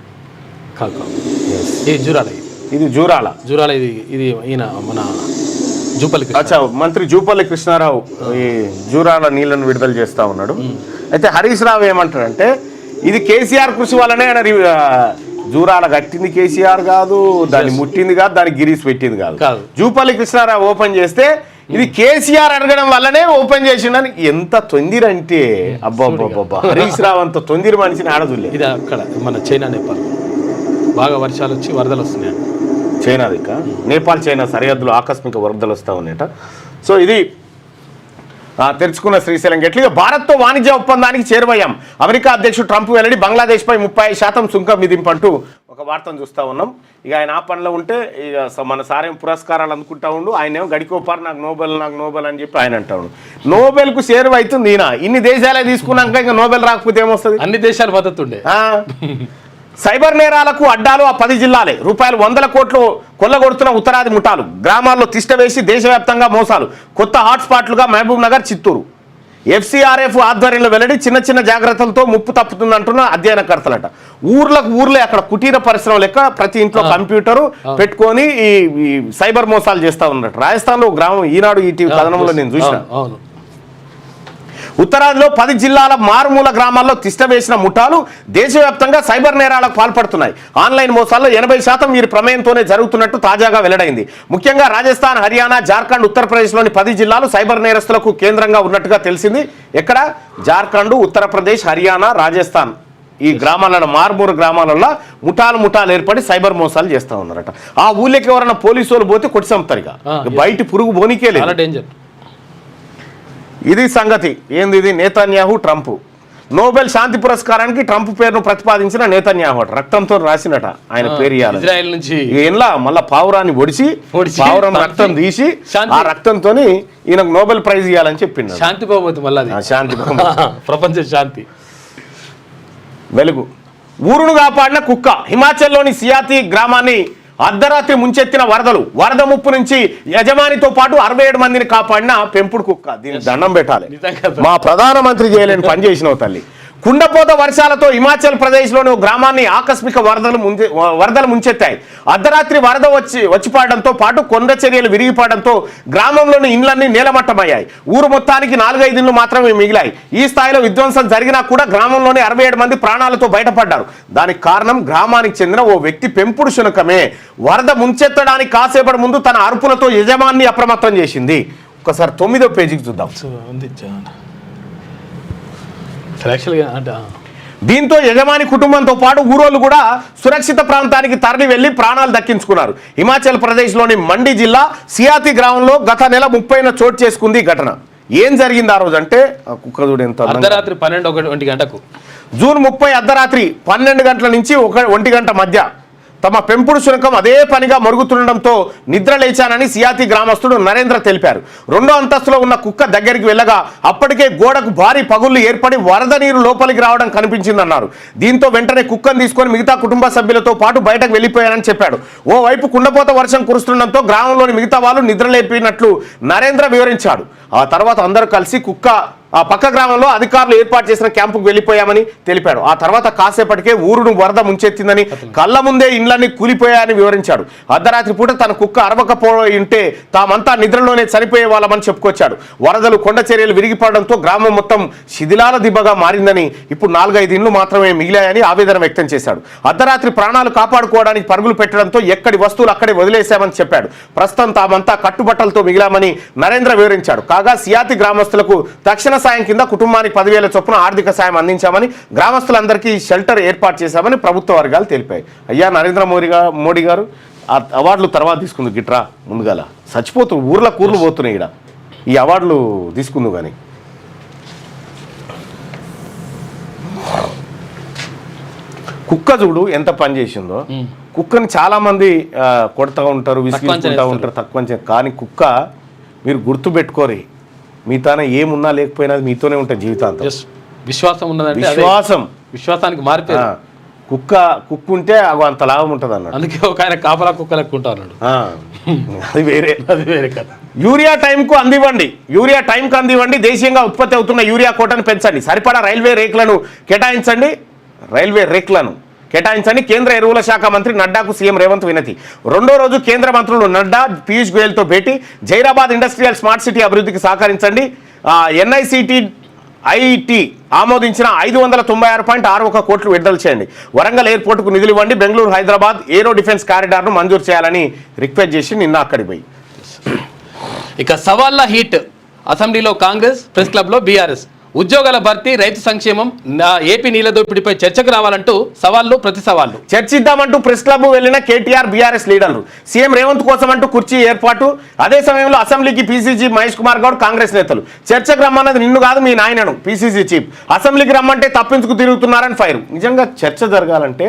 ఇది జూరాల ఇది ఈయన మన జూపల్లి అచ్చా మంత్రి జూపల్లి కృష్ణారావు ఈ జూరాల నీళ్లను విడుదల చేస్తా ఉన్నాడు. అయితే హరీష్ రావు ఏమంటాడంటే ఇది కేసీఆర్ కృషి వల్లనే ఆయన జూరాల కట్టింది కేసీఆర్ కాదు, దాన్ని ముట్టింది కాదు, దానికి గిరీస్ పెట్టింది కాదు. జూపల్లి కృష్ణారావు ఓపెన్ చేస్తే ఇది కేసీఆర్ అడగడం వల్లనే ఓపెన్ చేసిండని. ఎంత తొందిరంటే అబ్బాబ్బా, హరీష్ రావు అంత తొందిరి మనిషిని ఆడదులే. ఇది అక్కడ మన చైనా నేపాల్ బాగా వర్షాలు వచ్చి వరదలు వస్తున్నాయి. చైనా దిక్క నేపాల్ చైనా సరిహద్దులో ఆకస్మిక వరదలు వస్తూ ఉన్నాయట. సో ఇది తెరుచుకున్న శ్రీశైలం గేట్లు. ఇక భారత్తో వాణిజ్య ఒప్పందానికి చేరువయ్యాం, అమెరికా అధ్యక్షుడు ట్రంప్ వెల్లడి, బంగ్లాదేశ్పై 35% సుంకం విధింపంటూ ఒక వార్తను చూస్తూ ఉన్నాం. ఇక ఆయన ఆ పనిలో ఉంటే ఇక మన సారేం పురస్కారాలు అందుకుంటా ఉండు, ఆయన ఏమో గడికోపారు నాకు నోబెల్ అని చెప్పి ఆయన అంటా ఉండు. నోబెల్కు చేరువ అవుతుంది ఈయన. ఇన్ని దేశాలే తీసుకున్నాక ఇంకా నోబెల్ రాకపోతే ఏమొస్తుంది? అన్ని దేశాలు మద్దతు ఉండే. సైబర్ నేరాలకు అడ్డాలు ఆ 10 జిల్లాలే. రూపాయలు 100 కోట్లు కొల్లగొడుతున్న ఉత్తరాది ముఠాలు, గ్రామాల్లో తిష్ట వేసి దేశవ్యాప్తంగా మోసాలు. కొత్త హాట్స్పాట్లుగా మహబూబ్ నగర్, చిత్తూరు. FCRF ఆధ్వర్యంలో వెల్లడి, చిన్న చిన్న జాగ్రత్తలతో ముప్పు తప్పుతుందంటున్న అధ్యయనకర్తలట. ఊర్లే అక్కడ కుటీర పరిశ్రమ లెక్క ప్రతి ఇంట్లో కంప్యూటరు పెట్టుకొని ఈ సైబర్ మోసాలు చేస్తూ ఉన్నట్టు. రాజస్థాన్లో గ్రామం ఈనాడు ఈటీవీ కథనంలో నేను చూసిన. ఉత్తరాదిలో 10 జిల్లాల మారుమూల గ్రామాల్లో తిష్ట వేసిన ముఠాలు దేశవ్యాప్తంగా సైబర్ నేరాలకు పాల్పడుతున్నాయి. ఆన్లైన్ మోసాల్లో 80% వీరి ప్రమేయంతోనే జరుగుతున్నట్టు తాజాగా వెల్లడైంది. ముఖ్యంగా రాజస్థాన్, హర్యానా, జార్ఖండ్, ఉత్తరప్రదేశ్లోని 10 జిల్లాలు సైబర్ నేరస్తులకు కేంద్రంగా ఉన్నట్టుగా తెలిసింది. ఎక్కడ? జార్ఖండ్, ఉత్తరప్రదేశ్, హర్యానా, రాజస్థాన్ ఈ గ్రామాలలో మారుమూల గ్రామాలలో ముఠాలు ఏర్పడి సైబర్ మోసాలు చేస్తూ ఉన్నారట. ఆ ఊళ్ళకి ఎవరైనా పోలీసు వాళ్ళు పోతే కొట్టి చంపుతారు. ఇక బయట పురుగు పోనీకే లేదు. ఇది సంగతి. ఏంది ఇది? Netanyahu, Trump. నోబెల్ శాంతి పురస్కారానికి ట్రంప్ పేరును ప్రతిపాదించిన నేతన్యాహు అట. రక్తంతో రాసినట ఆయన పేరు ఇవ్వాలి. ఇజ్రాయెల్ నుంచి ఇలా మళ్ళా పావురాన్ని ఒడిచి పావురం రక్తం తీసి ఆ రక్తంతో ఈయనకు నోబెల్ ప్రైజ్ ఇవ్వాలని చెప్పిండు. శాంతి బహుమతి మళ్ళీ శాంతి ప్రపంచ శాంతి వెలుగు. ఊరును కాపాడిన కుక్క. హిమాచల్లోని సియాతి గ్రామాన్ని అర్ధరాత్రి ముంచెత్తిన వరద ముప్పు నుంచి యజమానితో పాటు 67 మందిని కాపాడిన పెంపుడు కుక్క. దీన్ని దండం పెట్టాలి. మా ప్రధానమంత్రి చేయలేని పని చేసినావు తల్లి. కుండపోత వర్షాలతో హిమాచల్ ప్రదేశ్లోని ఓ గ్రామాన్ని ఆకస్మిక వరదలు ముంచెత్తాయి. అర్ధరాత్రి వరద వచ్చిపడడంతో పాటు కొండ చర్యలు విరిగిపడడంతో గ్రామంలోని ఇండ్లన్నీ నేలమట్టమయ్యాయి. ఊరు మొత్తానికి 4-5 ఇండ్లు మాత్రమే మిగిలాయి. ఈ స్థాయిలో విధ్వంసం జరిగినా కూడా గ్రామంలోని 67 మంది ప్రాణాలతో బయటపడ్డారు. దానికి కారణం గ్రామానికి చెందిన ఓ వ్యక్తి పెంపుడు శునకమే. వరద ముంచెత్తడానికి కాసేపటి ముందు తన అరుపులతో యజమాన్ని అప్రమత్తం చేసింది. ఒకసారి 9వ పేజీకి చూద్దాం. దీంతో యజమాని కుటుంబంతో పాటు ఊరోళ్ళు కూడా సురక్షిత ప్రాంతానికి తరలి వెళ్లి ప్రాణాలు దక్కించుకున్నారు. హిమాచల్ ప్రదేశ్లోని మండి జిల్లా సియాతి గ్రామంలో గత నెల 30న చోటు చేసుకుంది ఈ ఘటన. ఏం జరిగింది ఆ రోజు అంటే కుక్కదుడు ఎంత అర్ధరాత్రి 12-1 గంటకు జూన్ 30 అర్ధరాత్రి 12 గంటల నుంచి 1 గంట మధ్య తమ పెంపుడు శునకం అదే పనిగా మరుగుతుండడంతో నిద్ర లేచానని సియాతి గ్రామస్తుడు నరేంద్ర తెలిపారు. 2వ అంతస్తులో ఉన్న కుక్క దగ్గరికి వెళ్ళగా అప్పటికే గోడకు భారీ పగుళ్లు ఏర్పడి వరద నీరు లోపలికి రావడం కనిపించిందన్నారు. దీంతో వెంటనే కుక్కను తీసుకొని మిగతా కుటుంబ సభ్యులతో పాటు బయటకు వెళ్లిపోయారని చెప్పాడు. ఓవైపు కుండపోత వర్షం కురుస్తుండడంతో గ్రామంలోని మిగతా వాళ్ళు నిద్రలేపినట్లు నరేంద్ర వివరించాడు. ఆ తర్వాత అందరూ కలిసి కుక్క ఆ పక్క గ్రామంలో అధికారులు ఏర్పాటు చేసిన క్యాంపుకు వెళ్లిపోయామని తెలిపాడు. ఆ తర్వాత కాసేపటికే ఊరును వరద ముంచెత్తిందని, కళ్ళ ముందే ఇండ్లన్నీ కూలిపోయాయని వివరించాడు. అర్ధరాత్రి పూట తన కుక్క అరవకపోయింటే తామంతా నిద్రలోనే చనిపోయే వాళ్ళమని చెప్పుకొచ్చాడు. వరదలు కొండ చర్యలు విరిగిపడడంతో గ్రామం మొత్తం శిథిలాల దిబ్బగా మారిందని, ఇప్పుడు 4-5 ఇండ్లు మాత్రమే మిగిలాయని ఆవేదన వ్యక్తం చేశాడు. అర్ధరాత్రి ప్రాణాలు కాపాడుకోవడానికి పరుగులు పెట్టడంతో ఎక్కడి వస్తువులు అక్కడే వదిలేశామని చెప్పాడు. ప్రస్తుతం తామంతా కట్టుబట్టలతో మిగిలామని నరేంద్ర వివరించాడు. కాగా సియాతి గ్రామస్తులకు తక్షణ సాయం కింద కుటుంబానికి 10,000 చొప్పున ఆర్థిక సాయం అందించామని, గ్రామస్తులందరికీ షెల్టర్ ఏర్పాటు చేశామని ప్రభుత్వ వర్గాలు తెలిపాయి. అయ్యా నరేంద్ర మోడీ గారు అవార్డులు తర్వాత తీసుకుంది. గిట్రా ముందుగాల చచ్చిపోతూ ఊర్ల కూర్లు పోతున్నాయి. ఇక్కడ ఈ అవార్డులు తీసుకుందు. కానీ కుక్క చూడు ఎంత పని చేసిందో. కుక్కని చాలా మంది కొడతా ఉంటారు, విసిగించుకుంటూ ఉంటారు, తక్కువ. కానీ కుక్క మీరు గుర్తు పెట్టుకోరి, మీతోనే ఏమున్నా లేకపోయినా మీతోనే ఉంటుంది జీవితాంతం. విశ్వాసం ఉన్నదంటే అదే. విశ్వాసం. విశ్వాసానికి మారిపోయారు. కుక్క ఉంటే అగో అంత లాభం ఉంటుంది అన్నాడు. అందుకే ఒక ఆయన కాపలా కుక్క లెక్క ఉంటా అన్నాడు. అది వేరే కథ. యూరియా టైంకు అందివ్వండి, యూరియా టైంకు అందివ్వండి, దేశీయంగా ఉత్పత్తి అవుతున్న యూరియా కోటను పెంచండి, సరిపడా రైల్వే రేకులను కేటాయించండి. కేంద్ర ఎరువుల శాఖ మంత్రి నడ్డాకు సీఎం రేవంత్ వినతి. రెండో రోజు కేంద్ర మంత్రులు నడ్డా, పీయూష్ గోయల్తో భేటీ. జైరాబాద్ ఇండస్ట్రియల్ స్మార్ట్ సిటీ అభివృద్ధికి సహకరించండి. ఐటీ ఆమోదించిన 596.61 కోట్లు విడుదల చేయండి. వరంగల్ ఎయిర్పోర్టుకు నిధులు ఇవ్వండి. బెంగళూరు హైదరాబాద్ ఏరో డిఫెన్స్ కారిడార్ను మంజూరు చేయాలని రిక్వెస్ట్ చేసి నిన్న అక్కడికి పోయి. ఇక సవాళ్ళ హీట్. అసెంబ్లీలో కాంగ్రెస్, ప్రెస్ క్లబ్లో బీఆర్ఎస్. ఉద్యోగాల భర్తీ, రైతు సంక్షేమం, ఏపీ నీళ్ల దోపిడీపై చర్చకు రావాలంటూ సవాళ్లు ప్రతి సవాళ్లు. చర్చిద్దామంటూ ప్రెస్ క్లబ్ వెళ్లిన కేటీఆర్, బీఆర్ఎస్ లీడర్లు. సీఎం రేవంత్ కోసం అంటూ కుర్చీ ఏర్పాటు. అదే సమయంలో అసెంబ్లీకి పీసీసీ మహేష్ కుమార్ గౌడ్, కాంగ్రెస్ నేతలు. చర్చకు రమ్మన్నది నిన్ను కాదు మీ నాయనను, పీసీసీ చీఫ్. అసెంబ్లీకి రమ్మంటే తప్పించుకు తిరుగుతున్నారని ఫైర్. నిజంగా చర్చ జరగాలంటే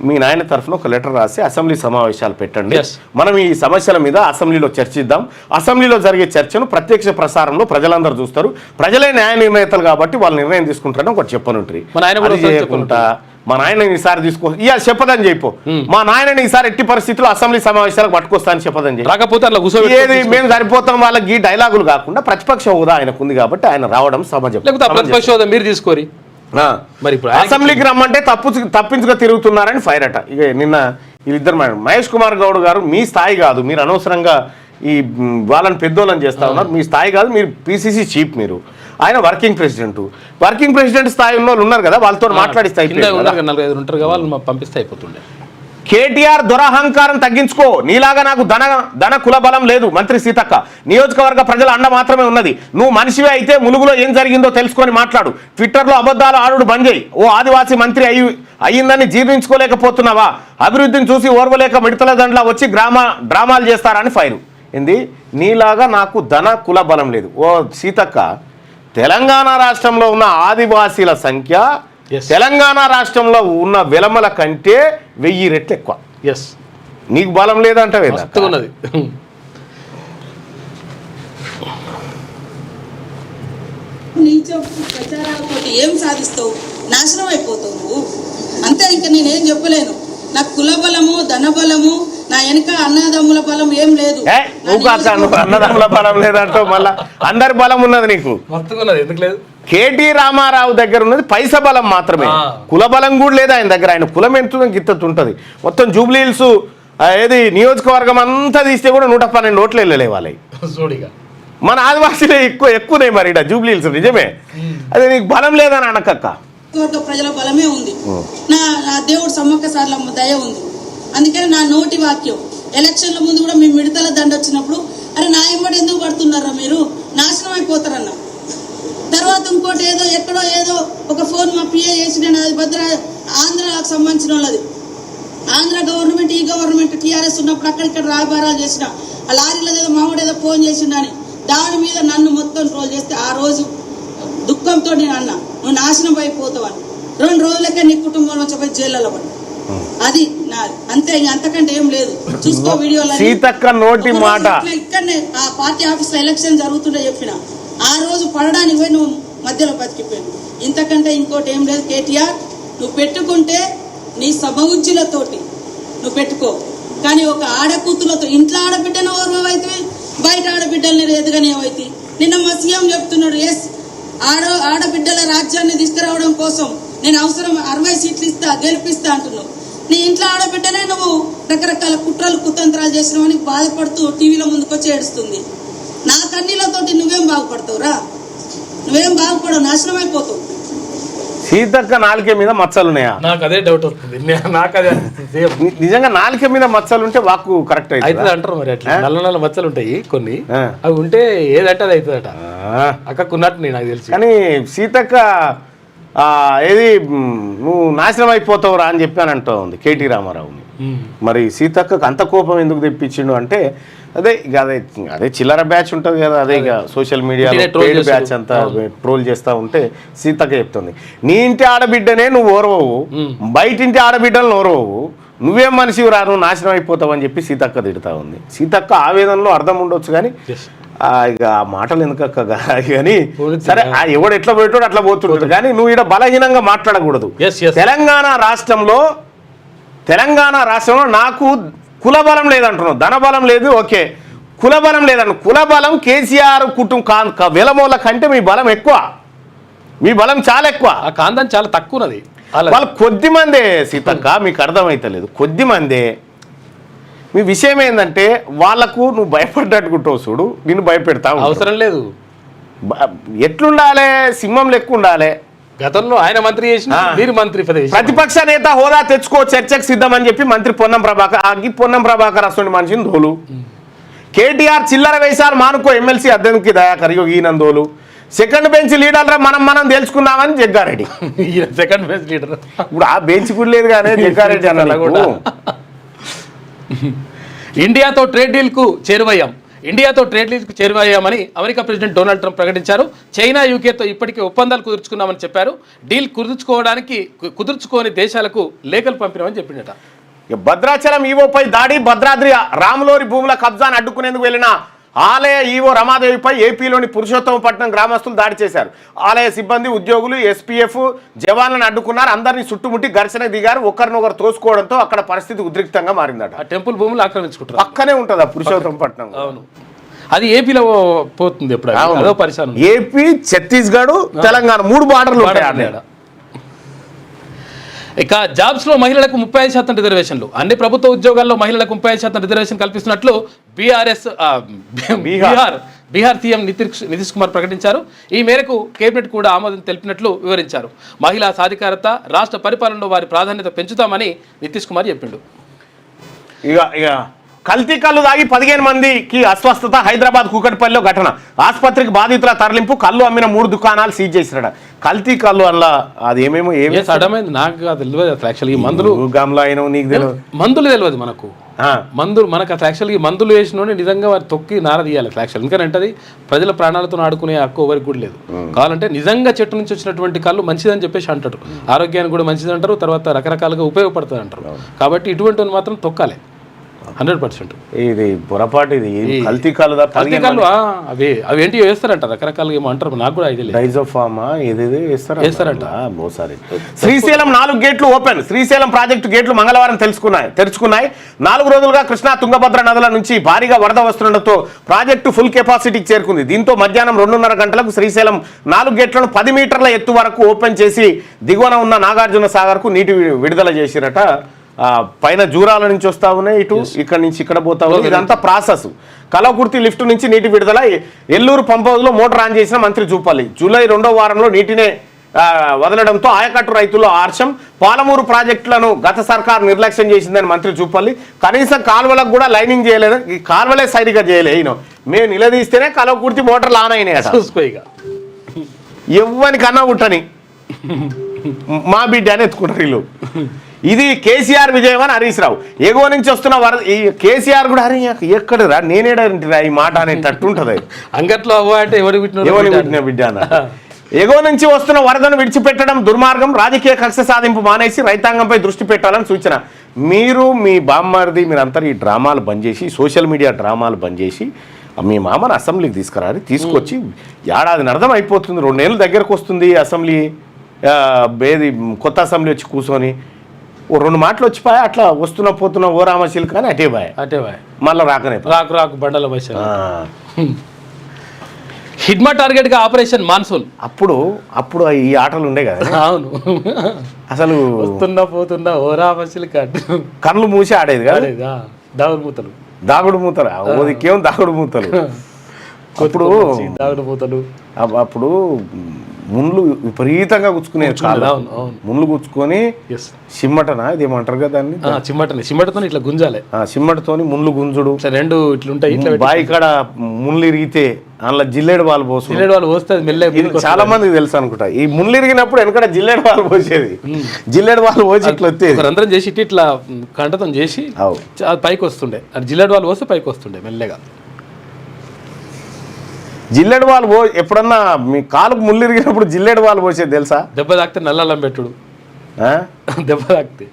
మీ నాయన తరఫున ఒక లెటర్ రాసి అసెంబ్లీ సమావేశాలు పెట్టండి. మనం ఈ సమస్యల మీద అసెంబ్లీలో చర్చిద్దాం. అసెంబ్లీలో జరిగే చర్చను ప్రత్యక్ష ప్రసారంలో ప్రజలందరూ చూస్తారు. ప్రజలే న్యాయ నిర్ణేతలు కాబట్టి వాళ్ళు నిర్ణయం తీసుకుంటారని ఒకటి చెప్పనుంటారు. మా నాయన ఈసారి ఇవాళ చెప్పదని చెప్పు. మా నాయనని ఈసారి ఎట్టి పరిస్థితుల్లో అసెంబ్లీ సమావేశాలకు పట్టుకొస్తానని చెప్పదని చెప్పి. రాకపోతే ఏది మేము సరిపోతాం వాళ్ళకి ఈ డైలాగులు కాకుండా ప్రతిపక్ష హోదా ఆయనకు ఉంది కాబట్టి ఆయన రావడం సమాజం. ప్రతిపక్ష హోదా మీరు తీసుకోరి. మరి ఇప్పుడు అసెంబ్లీకి రమ్మంటే తప్పించుగా తిరుగుతున్నారని ఫైర్ అట. ఇక నిన్న వీళ్ళిద్దరు మహేష్ కుమార్ గౌడ్ గారు, మీ స్థాయి కాదు, మీరు అనవసరంగా ఈ వాళ్ళని పెద్దోళ్ళని చేస్తా ఉన్నారు. మీ స్థాయి కాదు, మీరు పీసీసీ చీఫ్, మీరు ఆయన వర్కింగ్ ప్రెసిడెంట్ స్థాయి ఉన్న వాళ్ళు ఉన్నారు కదా, వాళ్ళతో మాట్లాడిస్తే ఉంటారు కదా, వాళ్ళు పంపిస్తే అయిపోతుండే. కేటీఆర్ దురహంకారం తగ్గించుకో, నీలాగా నాకు ధన కులబలం లేదు. మంత్రి సీతక్క, నియోజకవర్గ ప్రజల అండ మాత్రమే ఉన్నది. నువ్వు మనిషివే అయితే ములుగులో ఏం జరిగిందో తెలుసుకొని మాట్లాడు. ట్విట్టర్లో అబద్ధాలు ఆడుడు బంద్ చేయి. ఓ ఆదివాసీ మంత్రి అయ్యిందని జీర్ణించుకోలేకపోతున్నావా? అభివృద్ధిని చూసి ఓర్వలేక మిడతల దండ్లా వచ్చి డ్రామాలు చేస్తారని ఫైరు. ఏంది నీలాగా నాకు ధన కులబలం లేదు. ఓ సీతక్క, తెలంగాణ రాష్ట్రంలో ఉన్న ఆదివాసీల సంఖ్య తెలంగాణ రాష్ట్రంలో ఉన్న వెలమల కంటే 1000 రెట్లు ఎక్కువ. నీకు బలం లేదంటే ఉన్నది. ఏం సాధిస్తావు? నాశనం అయిపోతావు నువ్వు అంతే. ఇంకా నేనేం చెప్పలేను. నాకు కుల బలము, ధన బలము, నా వెనక అన్నదమ్ముల బలం ఏం లేదు. అన్నదమ్ముల బలం లేదంటూ మళ్ళా అందరి బలం ఉన్నది నీకు. ఎందుకు లేదు? కేటీ రామారావు దగ్గర ఉన్నది పైస బలం మాత్రమే, కుల బలం కూడా లేదు ఆయన దగ్గర. ఆయన కులం ఎంత గిత్తత్ ఉంటుంది. మొత్తం జూబ్లీ హిల్స్ ఏది నియోజకవర్గం అంతా తీస్తే కూడా 112 ఓట్లు వెళ్ళలే వాళ్ళవి. మన ఆదివాసీలే ఎక్కువనే మరి జూబ్లీ హిల్స్. నిజమే, అదే నీకు బలం లేదని అనకక్క. ప్రజల బలమే ఉంది. నా దేవుడు సమ్మక్క సార్లమ్మ దయ ఉంది. అందుకని నా నోటి వాక్యం ఎలక్షన్ల ముందు కూడా మేము మిడతల దండ వచ్చినప్పుడు, అరే నా ఎంబడి ఎందుకు పడుతున్నారా మీరు, నాశనం అయిపోతారన్న. తర్వాత ఇంకోటి ఎక్కడో ఏదో ఒక ఫోన్ మా పిఏ చేసి, నేను అది భద్ర ఆంధ్రాకు సంబంధించిన వాళ్ళది. ఆంధ్ర గవర్నమెంట్, ఈ గవర్నమెంట్ టీఆర్ఎస్ ఉన్నప్పుడు అక్కడిక్కడ రాయబారాలు చేసిన ఆ లారీలో ఏదో మావాడు ఏదో ఫోన్ చేసిండని దాని మీద నన్ను మొత్తం ట్రోల్ చేస్తే ఆ రోజు దుఃఖంతో నేను అన్నా, నువ్వు నాశనం అయిపోతావని. 2 రోజులకే నీ కుటుంబం వచ్చి జైల్లో పడి. అది నాది అంతే, అంతకంటే ఏం లేదు. చూసుకో వీడియోలో. సీతక్క నోటి మాట. ఇక్కడనే ఆ పార్టీ ఆఫీస్ లో ఎలక్షన్ జరుగుతుంటే చెప్పిన ఆ రోజు పడడానికి పోయి నువ్వు మధ్యలో బతికిపోయావు. ఇంతకంటే ఇంకోటి ఏం లేదు. కేటీఆర్, నువ్వు పెట్టుకుంటే నీ సమవుజ్జులతోటి నువ్వు పెట్టుకో, కానీ ఒక ఆడకూతులతో ఇంట్లో ఆడబిడ్డను ఓర్వైతే బయట ఆడబిడ్డల్ని ఎదగనేవైతే. నిన్న మా సీఎం చెప్తున్నాడు, ఎస్ ఆడబిడ్డల రాజ్యాన్ని తీసుకురావడం కోసం నేను అవసరం 60 సీట్లు ఇస్తా, గెలిపిస్తా అంటున్నావు. నీ ఇంట్లో ఆడబిడ్డనే నువ్వు రకరకాల కుట్రలు కుతంత్రాలు చేసినావని బాధపడుతూ టీవీలో ముందుకొచ్చి ఏడుస్తుంది. నా కన్నీళ్ళతోటి నువ్వేం బాగుపడతావురా? నువ్వేం బాగుపడవు, నాశనం అయిపోతావు. సీతక్క నాలుక మీద మచ్చలు ఉన్నాయా? నాకు అదే డౌట్ వస్తుంది. నిజంగా నాలుక మీద మచ్చలు ఉంటే వాక్కు కరెక్ట్ అవుతుంది అంటారు. మరి అట్లా నల్ల మచ్చలు ఉంటాయి కొన్ని, అవి ఉంటే ఏదంటే అది అవుతుందట. అక్కకున్నట్టు నాకు తెలుసు. కానీ సీతక్క ఏది నువ్వు నాశనం అయిపోతావురా అని చెప్పానంటూ ఉంది కేటీ రామారావుని. మరి సీతక్కకు అంత కోపం ఎందుకు తెప్పించిండు అంటే అదే చిల్లర బ్యాచ్ ఉంటుంది కదా, అదే ఇక సోషల్ మీడియాలో బ్యాచ్ అంతా ట్రోల్ చేస్తూ ఉంటే సీతక్క చెప్తుంది, నీ ఇంటి ఆడబిడ్డనే నువ్వు ఓర్వవు, బయటింటి ఆడబిడ్డలను ఓర్వవు, నువ్వేం మనిషివి రా, నువ్వు నాశనం అయిపోతావు అని చెప్పి సీతక్క తిడుతూ ఉంది. సీతక్క ఆవేదనలో అర్థం ఉండొచ్చు, కానీ ఇక ఆ మాటలు ఎందుకక్క కానీ సరే ఎవడు ఎట్లా పోయేటోడు అట్లా పోతుంటాడు కానీ నువ్వు ఇక్కడ బలహీనంగా మాట్లాడకూడదు. తెలంగాణ రాష్ట్రంలో నాకు కులబలం లేదంటున్నావు, ధనబలం లేదు, ఓకే, కులబలం లేదంటు. కులబలం కేసీఆర్ కుటుంబం వెలమూల కంటే మీ బలం ఎక్కువ, మీ బలం చాలా ఎక్కువ. ఆ కాంతం చాలా తక్కువది. వాళ్ళు కొద్ది మందే సీతక్క, మీకు అర్థమైతలేదు, కొద్ది మందే. మీ విషయం ఏంటంటే వాళ్ళకు నువ్వు భయపడ్డట్టుకుంటావు చూడు, నిన్ను భయపెడతావు. అవసరం లేదు. ఎట్లుండాలి, సింహం లెక్క ఉండాలి. గతంలో ఆయన మంత్రి చేసిన మీరు మంత్రి పదవి, ప్రతిపక్ష నేత హోదా తెచ్చుకో, చర్చకు సిద్ధమని చెప్పి మంత్రి పొన్నం ప్రభాకర్ అసలు మనిషిని దోలు. కేటీఆర్ చిల్లర వేశారు మానుకో, ఎమ్మెల్సీ అద్దెకి దయాకర్ ఈయనందోలు. సెకండ్ బెంచ్ లీడర్ మనం తెలుసుకున్నామని జగ్గారెడ్డి. సెకండ్ బెంచ్ లీడర్ ఇప్పుడు ఆ బెంచ్ కూడా లేదు కానీ జగ్గారెడ్డి అన్న కూడా. ఇండియాతో ట్రేడ్ డీల్కు చేరువయ్యామని అమెరికా ప్రెసిడెంట్ డొనాల్డ్ ట్రంప్ ప్రకటించారు. చైనా, యూకేతో ఇప్పటికే ఒప్పందాలు కుదుర్చుకున్నామని చెప్పారు. డీల్ కుదుర్చుకోని దేశాలకు లేఖలు పంపినామని చెప్పిండట. భద్రాచలం ఈవోపై దాడి, భద్రాద్రి రాములోరి భూముల కబ్జాను అడ్డుకునేందుకు వెళ్లిన ఆలయ ఈవో రమాదేవిపై ఏపీలోని పురుషోత్తమపట్నం గ్రామస్తులు దాడి చేశారు. ఆలయ సిబ్బంది, ఉద్యోగులు, ఎస్పీఎఫ్ జవాన్లను అడ్డుకున్నారు. అందరినీ చుట్టుముట్టి ఘర్షణ దిగారు. ఒకరినొకరు తోసుకోవడంతో అక్కడ పరిస్థితి ఉద్రిక్తంగా మారిందట. టెంపుల్ భూములు ఆక్రమించుకుంటారు. పక్కనే ఉంటుంది ఆ పురుషోత్తమపట్నం. అవును, అది ఏపీలో పోతుంది. ఎప్పుడు పరిశానం. ఏపీ, ఛత్తీస్గఢ్, తెలంగాణ 3 బార్డర్లు ఉంటాయి. ఇక జాబ్స్ లో మహిళలకు 35% రిజర్వేషన్లు. అన్ని ప్రభుత్వ ఉద్యోగాల్లో మహిళలకు 35% రిజర్వేషన్ కల్పిస్తున్నట్లు బీహార్ సీఎం నితీష్ కుమార్ ప్రకటించారు. ఈ మేరకు కేబినెట్ కూడా ఆమోదం తెలిపినట్లు వివరించారు. మహిళా సాధికారత, రాష్ట్ర పరిపాలనలో వారి ప్రాధాన్యత పెంచుతామని నితీష్ కుమార్ చెప్పిండు. ఇక కల్తీ కళ్ళు తాగి 15 మందికి అస్వస్థత. హైదరాబాద్ కూకట్పల్లిలో ఘటన. ఆసుపత్రికి బాధితుల తరలింపు. కళ్ళు అమ్మిన 3 దుకాణాలు సీజ్ చేసినాడు. కల్తీ కళ్ళు వల్ల అది ఏమేమో అడమైంది. నాకు తెలియదు యాక్చువల్గా మందులు గమ్లా అయినా నీకు తెలియదు. మందులు తెలియదు మనకు. మనకు అసలు యాక్చువల్గా మందులు వేసిన నిజంగా వారి తొక్కి నార తీయాలి యాక్చువల్. ఎందుకంటే అది ప్రజల ప్రాణాలతో ఆడుకునే హక్కు ఎవరికి కూడా లేదు. కావాలంటే నిజంగా చెట్టు నుంచి వచ్చినటువంటి కళ్ళు మంచిదని చెప్పేసి అంటారు. ఆరోగ్యానికి కూడా మంచిది అంటారు. తర్వాత రకరకాలుగా ఉపయోగపడుతుంది అంటారు. కాబట్టి ఇటువంటి మాత్రం తొక్కాలి 100%. ఇది పొరపాటు. ఇది కల్తీ కళ్ళు అవి ఏంటి వేస్తారంట రకరకాలుగా ఏమో అంటారు. నాకు కూడా ఐడియా లేదు. డైజోఫామా ఏదేదో వేస్తారంట. శ్రీశైలం 4 గేట్లు ఓపెన్. శ్రీశైలం ప్రాజెక్టు గేట్లు మంగళవారం తెరుచుకున్నాయి. 4 రోజులుగా కృష్ణా, తుంగభద్ర నదుల నుంచి భారీగా వరద వస్తుండటంతో ప్రాజెక్టు ఫుల్ కెపాసిటీకి చేరుకుంది. దీంతో మధ్యాహ్నం 2:30 గంటలకు శ్రీశైలం 4 గేట్లను 10 మీటర్ల ఎత్తు వరకు ఓపెన్ చేసి దిగువన ఉన్న నాగార్జున సాగర్కు నీటి విడుదల చేసిరట. పైన జూరాల నుంచి వస్తా ఉన్నాయి, ఇటు ఇక్కడ నుంచి ఇక్కడ పోతా ఉన్నాయి. ఇదంతా ప్రాసెస్. కలవకుర్తి లిఫ్ట్ నుంచి నీటి విడుదల. ఎల్లూరు పంప్ హౌస్లో మోటార్ ఆన్ చేసిన మంత్రి జూపల్లి. జూలై 2వ వారంలో నీటినే వదలడంతో ఆయకట్టు రైతుల్లో హర్షం. పాలమూరు ప్రాజెక్టులను గత సర్కారు నిర్లక్ష్యం చేసిందని మంత్రి జూపల్లి. కనీసం కాలువలకు కూడా లైనింగ్ చేయలేదు. ఈ కాలువలే సరిగా చేయలేదు. మేము నిలదీస్తేనే కలవకుర్తి మోటార్లు ఆన్ అయినాయి. ఎవ్వనికన్నా ఉట్టని మా బిడ్డ అని ఎత్తుకుంటారు వీళ్ళు. ఇది కేసీఆర్ విజయం అని హరీష్ రావు. ఎగువ నుంచి వస్తున్న ఈ కేసీఆర్ కూడా అరే ఎక్కడరా నేనేడంటిరా ఈ మాట అనేటట్టు ఉంటుంది. అంగట్లో ఎవరి బిడ్డ అన్న. ఎగువ నుంచి వస్తున్న వరదను విడిచిపెట్టడం దుర్మార్గం. రాజకీయ కక్ష సాధింపు మానేసి రైతాంగంపై దృష్టి పెట్టాలని సూచన. మీరు మీ బామ్మర్ది మీరంతా ఈ డ్రామాలు బంద్ చేసి, సోషల్ మీడియా డ్రామాలు బంద్ చేసి మీ మామని అసెంబ్లీకి తీసుకొచ్చి ఏడాదిని అర్థం అయిపోతుంది. 2 నెలలు దగ్గరకు వస్తుంది అసెంబ్లీ. కొత్త అసెంబ్లీ వచ్చి కూర్చొని 2 మాటలు వచ్చిపోయా. అట్లా వస్తున్నా పోతున్నా ఓ రామశీల్ కానీ అటే బాయ్ మళ్ళీ రాకు బండల బస్. హిడ్మా టార్గెట్ గా ఆపరేషన్ మాన్సూన్. అప్పుడు ఈ ఆటలు ఉండే కదా. అవును, అసలు వస్తున్నా పోతున్నా ఓ రామశీల్ కళ్ళు మూసి ఆడేది కదా. దాగుడు మూతలు ఓదికేం దాగుడు మూతలు. అప్పుడు ముండ్లు విపరీతంగా గుచ్చుకునేది. ముండ్లు గుచ్చుకొని సిమ్మటన ఇదేమంటారు కదా దాన్ని. సిమ్మటతో ఇట్లా గుంజాలి. సిమ్మటతోని ముండ్లు గుంజుడు 2 ఇట్లుంటాయి. బాయి కాడ ముండ్లు ఇరిగితే అందులో జిల్లేడు వాళ్ళు పోస్తే చాలా మందికి తెలుసు అనుకుంటా. ఈ ముండ్లు ఇరిగినప్పుడు వెనకడ జిల్లేడు వాళ్ళు పోసేది. జిల్లేడు వాళ్ళు పోసి ఇట్లా వచ్చేది. రంధ్రం చేసి ఇట్లా కంటతో చేసి పైకి వస్తుండే. జిల్లేడు వాళ్ళు పోస్తే పైకి వస్తుండే మెల్లగా. జిల్లెడు వాళ్ళు ఎప్పుడన్నా మీ కాలుకు ముళ్ళు ఇరిగినప్పుడు జిల్లెడు వాళ్ళు పోసేది తెలుసా? దెబ్బ తాకితే నల్లలం పెట్టుడు. దెబ్బ తాకితే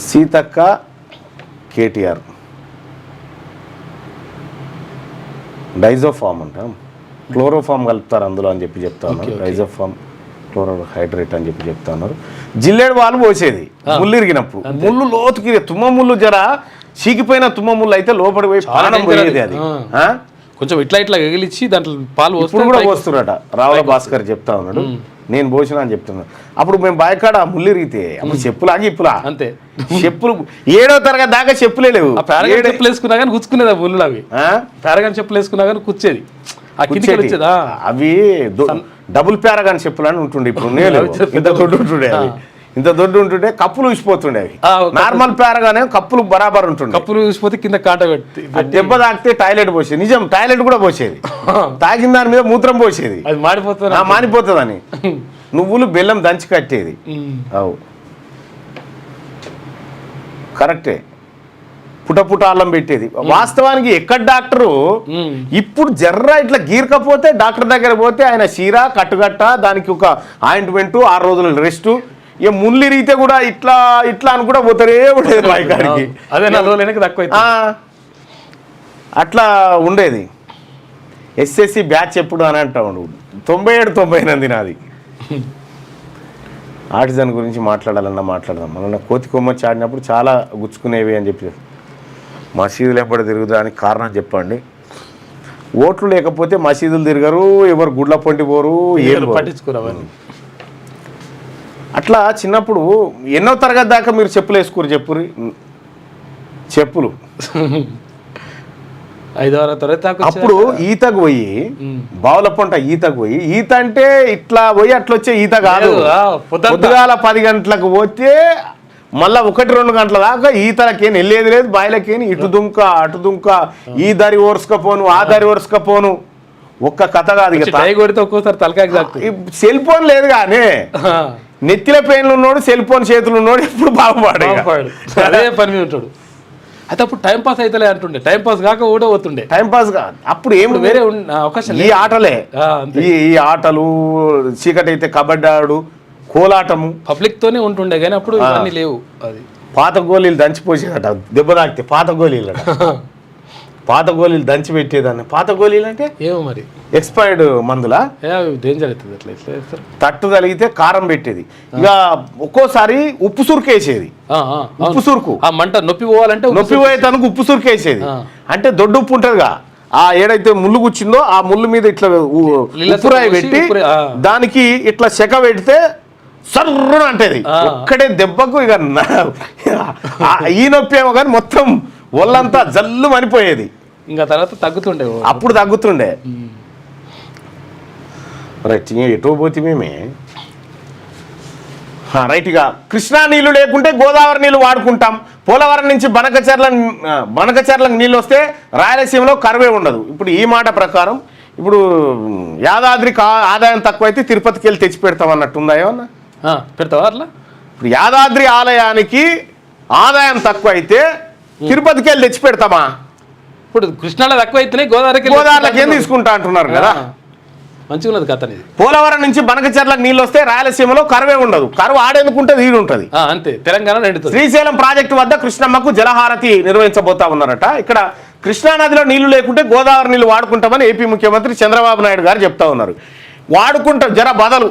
సీతక్క కేటీఆర్ డైజోఫామ్ అంట, క్లోరోఫామ్ కలుపుతారు అందులో అని చెప్పి చెప్తా ఉన్నారు. డైజోఫామ్ క్లోరోహైడ్రేట్ అని చెప్పి చెప్తా ఉన్నారు. జిల్లేడు వాళ్ళు పోసేది ముళ్ళు ఇరిగినప్పుడు, ముళ్ళు లోతుకి తుమ్మ ముళ్ళు జర చీకిపోయిన తుమ్మ ముళ్ళు అయితే లోపలి పోయి ప్రాణం పోయేది. అది కొంచెం ఇట్లా ఇట్లా ఎగిలిచ్చి దాంట్లో పాలు ఇప్పుడు కూడా పోస్తున్నట. రావుల భాస్కర్ చెప్తా ఉన్నాడు, నేను పోసిన అని చెప్తున్నాను. అప్పుడు మేము బాయకాడ ముళ్ళు ఇరిగితే అప్పుడు చెప్పులాగి ఇప్పులా అంతే, చెప్పులు 7వ తరగతి దాకా చెప్పులే లేవు. చెప్పులు వేసుకున్నా కానీ కూర్చుకునేది, ఆ ముళ్ళు అవి పారగాన్ చెప్పులు వేసుకున్నా కానీ కూర్చేది, ఆ కిందికి వచ్చేదా. అవి డబుల్ పారగాన్ చెప్పులు అని ఉంటుండే. ఇప్పుడు నేను ఇంత దొడ్డు ఉంటుండే, అవి ఇంత దొడ్డు ఉంటుండే, కప్పులు ఊసిపోతుండే. అవి నార్మల్ పారగానే కప్పులు బరాబర్ ఉంటుండే. కప్పులు ఊసిపోతే కింద కాట పెట్టి దెబ్బ తాకితే టాయిలెట్ పోసేది. నిజం, టాయిలెట్ కూడా పోసేది. తాకిన దాని మీద మూత్రం పోసేది, అది మాడిపోతుంది, మానిపోతుందని. నువ్వులు బెల్లం దంచి కట్టేది. అవు కరెక్టే, పుట అల్లం పెట్టేది. వాస్తవానికి ఎక్కడ డాక్టరు ఇప్పుడు జర్రా ఇట్లా గీరకపోతే డాక్టర్ దగ్గర పోతే ఆయన చీర కట్టుగట్ట, దానికి ఒక ఆయింట్మెంట్, 6 రోజుల రెస్ట్. ఇక ముళ్ళు ఇరిగితే కూడా ఇట్లా ఇట్లా అని కూడా పోతారే ఉండేది బాయికాడికి. అదే 4 రోజులైనా తక్కువ అట్లా ఉండేది. ఎస్ఎస్సి బ్యాచ్ ఎప్పుడు అని అంటా ఉండు. 97-98 నాది. ఆర్టిజన్ గురించి మాట్లాడాలన్నా మాట్లాడదాం. మన కోతి కొమ్మచ్చి ఆడినప్పుడు చాలా గుచ్చుకునేవి అని చెప్పి, మసీదులు ఎప్పుడు తిరుగుదానికి కారణం చెప్పండి. ఓట్లు లేకపోతే మసీదులు తిరగరు, ఎవరు గుడ్ల పొంటి పోరు, ఏం పట్టించుకోరు. అట్లా చిన్నప్పుడు 8వ తరగతి దాకా మీరు చెప్పులు వేసుకోరు. చెప్పులు 5వ తరగతి అప్పుడు ఈతకు పోయి, బావుల పంట ఈతకు పోయి, ఈత అంటే ఇట్లా పోయి అట్లా వచ్చే ఈత కాదు. పొద్దుగాల 10 గంటలకు పోతే మళ్ళా 1-2 గంటల దాకా ఈతలకేని వెళ్ళేది లేదు. బాయిలకేని ఇటు దుంక అటు దుంక, ఈ దారి ఓర్చుకపోను ఆ దారి ఓర్చుకపోను. ఒక్క కథ కాదు. ఒక్కోసారి తలకాయ సెల్ ఫోన్ లేదు కానీ నెత్తిల పెయిన్లు ఉన్నాడు, సెల్ ఫోన్ చేతులు ఉన్నాడు, ఎప్పుడు బాగుపడాడు, అదే పని మీద ఉంటాడు. అయితే అప్పుడు టైం పాస్ అయితే అంటుండే, టైం పాస్ కాక కూడా పోతుండే. టైం పాస్ కాదు అప్పుడు, ఏం వేరే అవకాశం. ఈ ఆటలే, ఈ ఆటలు, చీకటి అయితే కబడ్డీ ఆడు, కోలాటము పబ్లిక్ తోనే ఉంటుండే కానీ అప్పుడు ఇవన్నీ లేవు. అది పాత గోళీలు దంచిపోసేదట, దెబ్బ తాకితే పాత గోళీలు పాత గోళీలు దంచి పెట్టేదాన్ని. పాత గోళీలు అంటే ఏమో మరి, ఎక్స్పైర్డ్ మందులా, డేంజర్ అవుతుంది. అట్లా ఇట్లా తట్టు తగిలితే కారం పెట్టేది. ఇక ఒక్కోసారి ఉప్పు సురుకేసేది. ఉప్పు సురుకు ఆ మంట నొప్పి పోవాలంటే నొప్పి పోయేదానికి ఉప్పు సురుకేసేది. అంటే దొడ్డు ఉప్పు ఉంటుందిగా, ఆ ఏడైతే ముళ్ళు కూర్చుందో ఆ ముళ్ళు మీద ఇట్లా ఉప్పురాయి పెట్టి దానికి ఇట్లా చెక పెడితే సర్రున అంటేది. ఒక్కడే దెబ్బకు ఇక ఈ నొప్పి ఏమో కానీ మొత్తం ఒళ్ళంతా జల్లు మనిపోయేది. ఇంకా తర్వాత తగ్గుతుండే, అప్పుడు తగ్గుతుండే. రైట్, ఎటో పోతే మేమే రైట్గా. కృష్ణా నీళ్లు లేకుంటే గోదావరి నీళ్లు వాడుకుంటాం. పోలవరం నుంచి బనకచర్లకు నీళ్ళు వస్తే రాయలసీమలో కరువే ఉండదు. ఇప్పుడు ఈ మాట ప్రకారం ఇప్పుడు యాదాద్రికి ఆదాయం తక్కువైతే తిరుపతికి వెళ్ళి తెచ్చి పెడతాం అన్నట్టుందా? ఏమన్నా పెడతావా అట్లా? ఇప్పుడు యాదాద్రి ఆలయానికి ఆదాయం తక్కువ అయితే తిరుపతికి వెళ్ళి తెచ్చి పెడతామా? ఇప్పుడు కృష్ణాలో తక్కువ అయితేనే గోదావరికి ఏం తీసుకుంటా అంటున్నారు కదా. మంచిగా ఉన్నది కథ. పోలవరం నుంచి బనకచర్లకు నీళ్ళు వస్తే రాయలసీమలో కరువే ఉండదు. కరువు ఆడేందుకుంటే ఈడు ఉంటుంది అంతే. తెలంగాణ రెండు. శ్రీశైలం ప్రాజెక్టు వద్ద కృష్ణమ్మకు జలహారతి నిర్వహించబోతా ఉన్నారట. ఇక్కడ కృష్ణానదిలో నీళ్లు లేకుంటే గోదావరి నీళ్లు వాడుకుంటామని ఏపీ ముఖ్యమంత్రి చంద్రబాబు నాయుడు గారు చెప్తా ఉన్నారు. వాడుకుంటాం జర బదలు.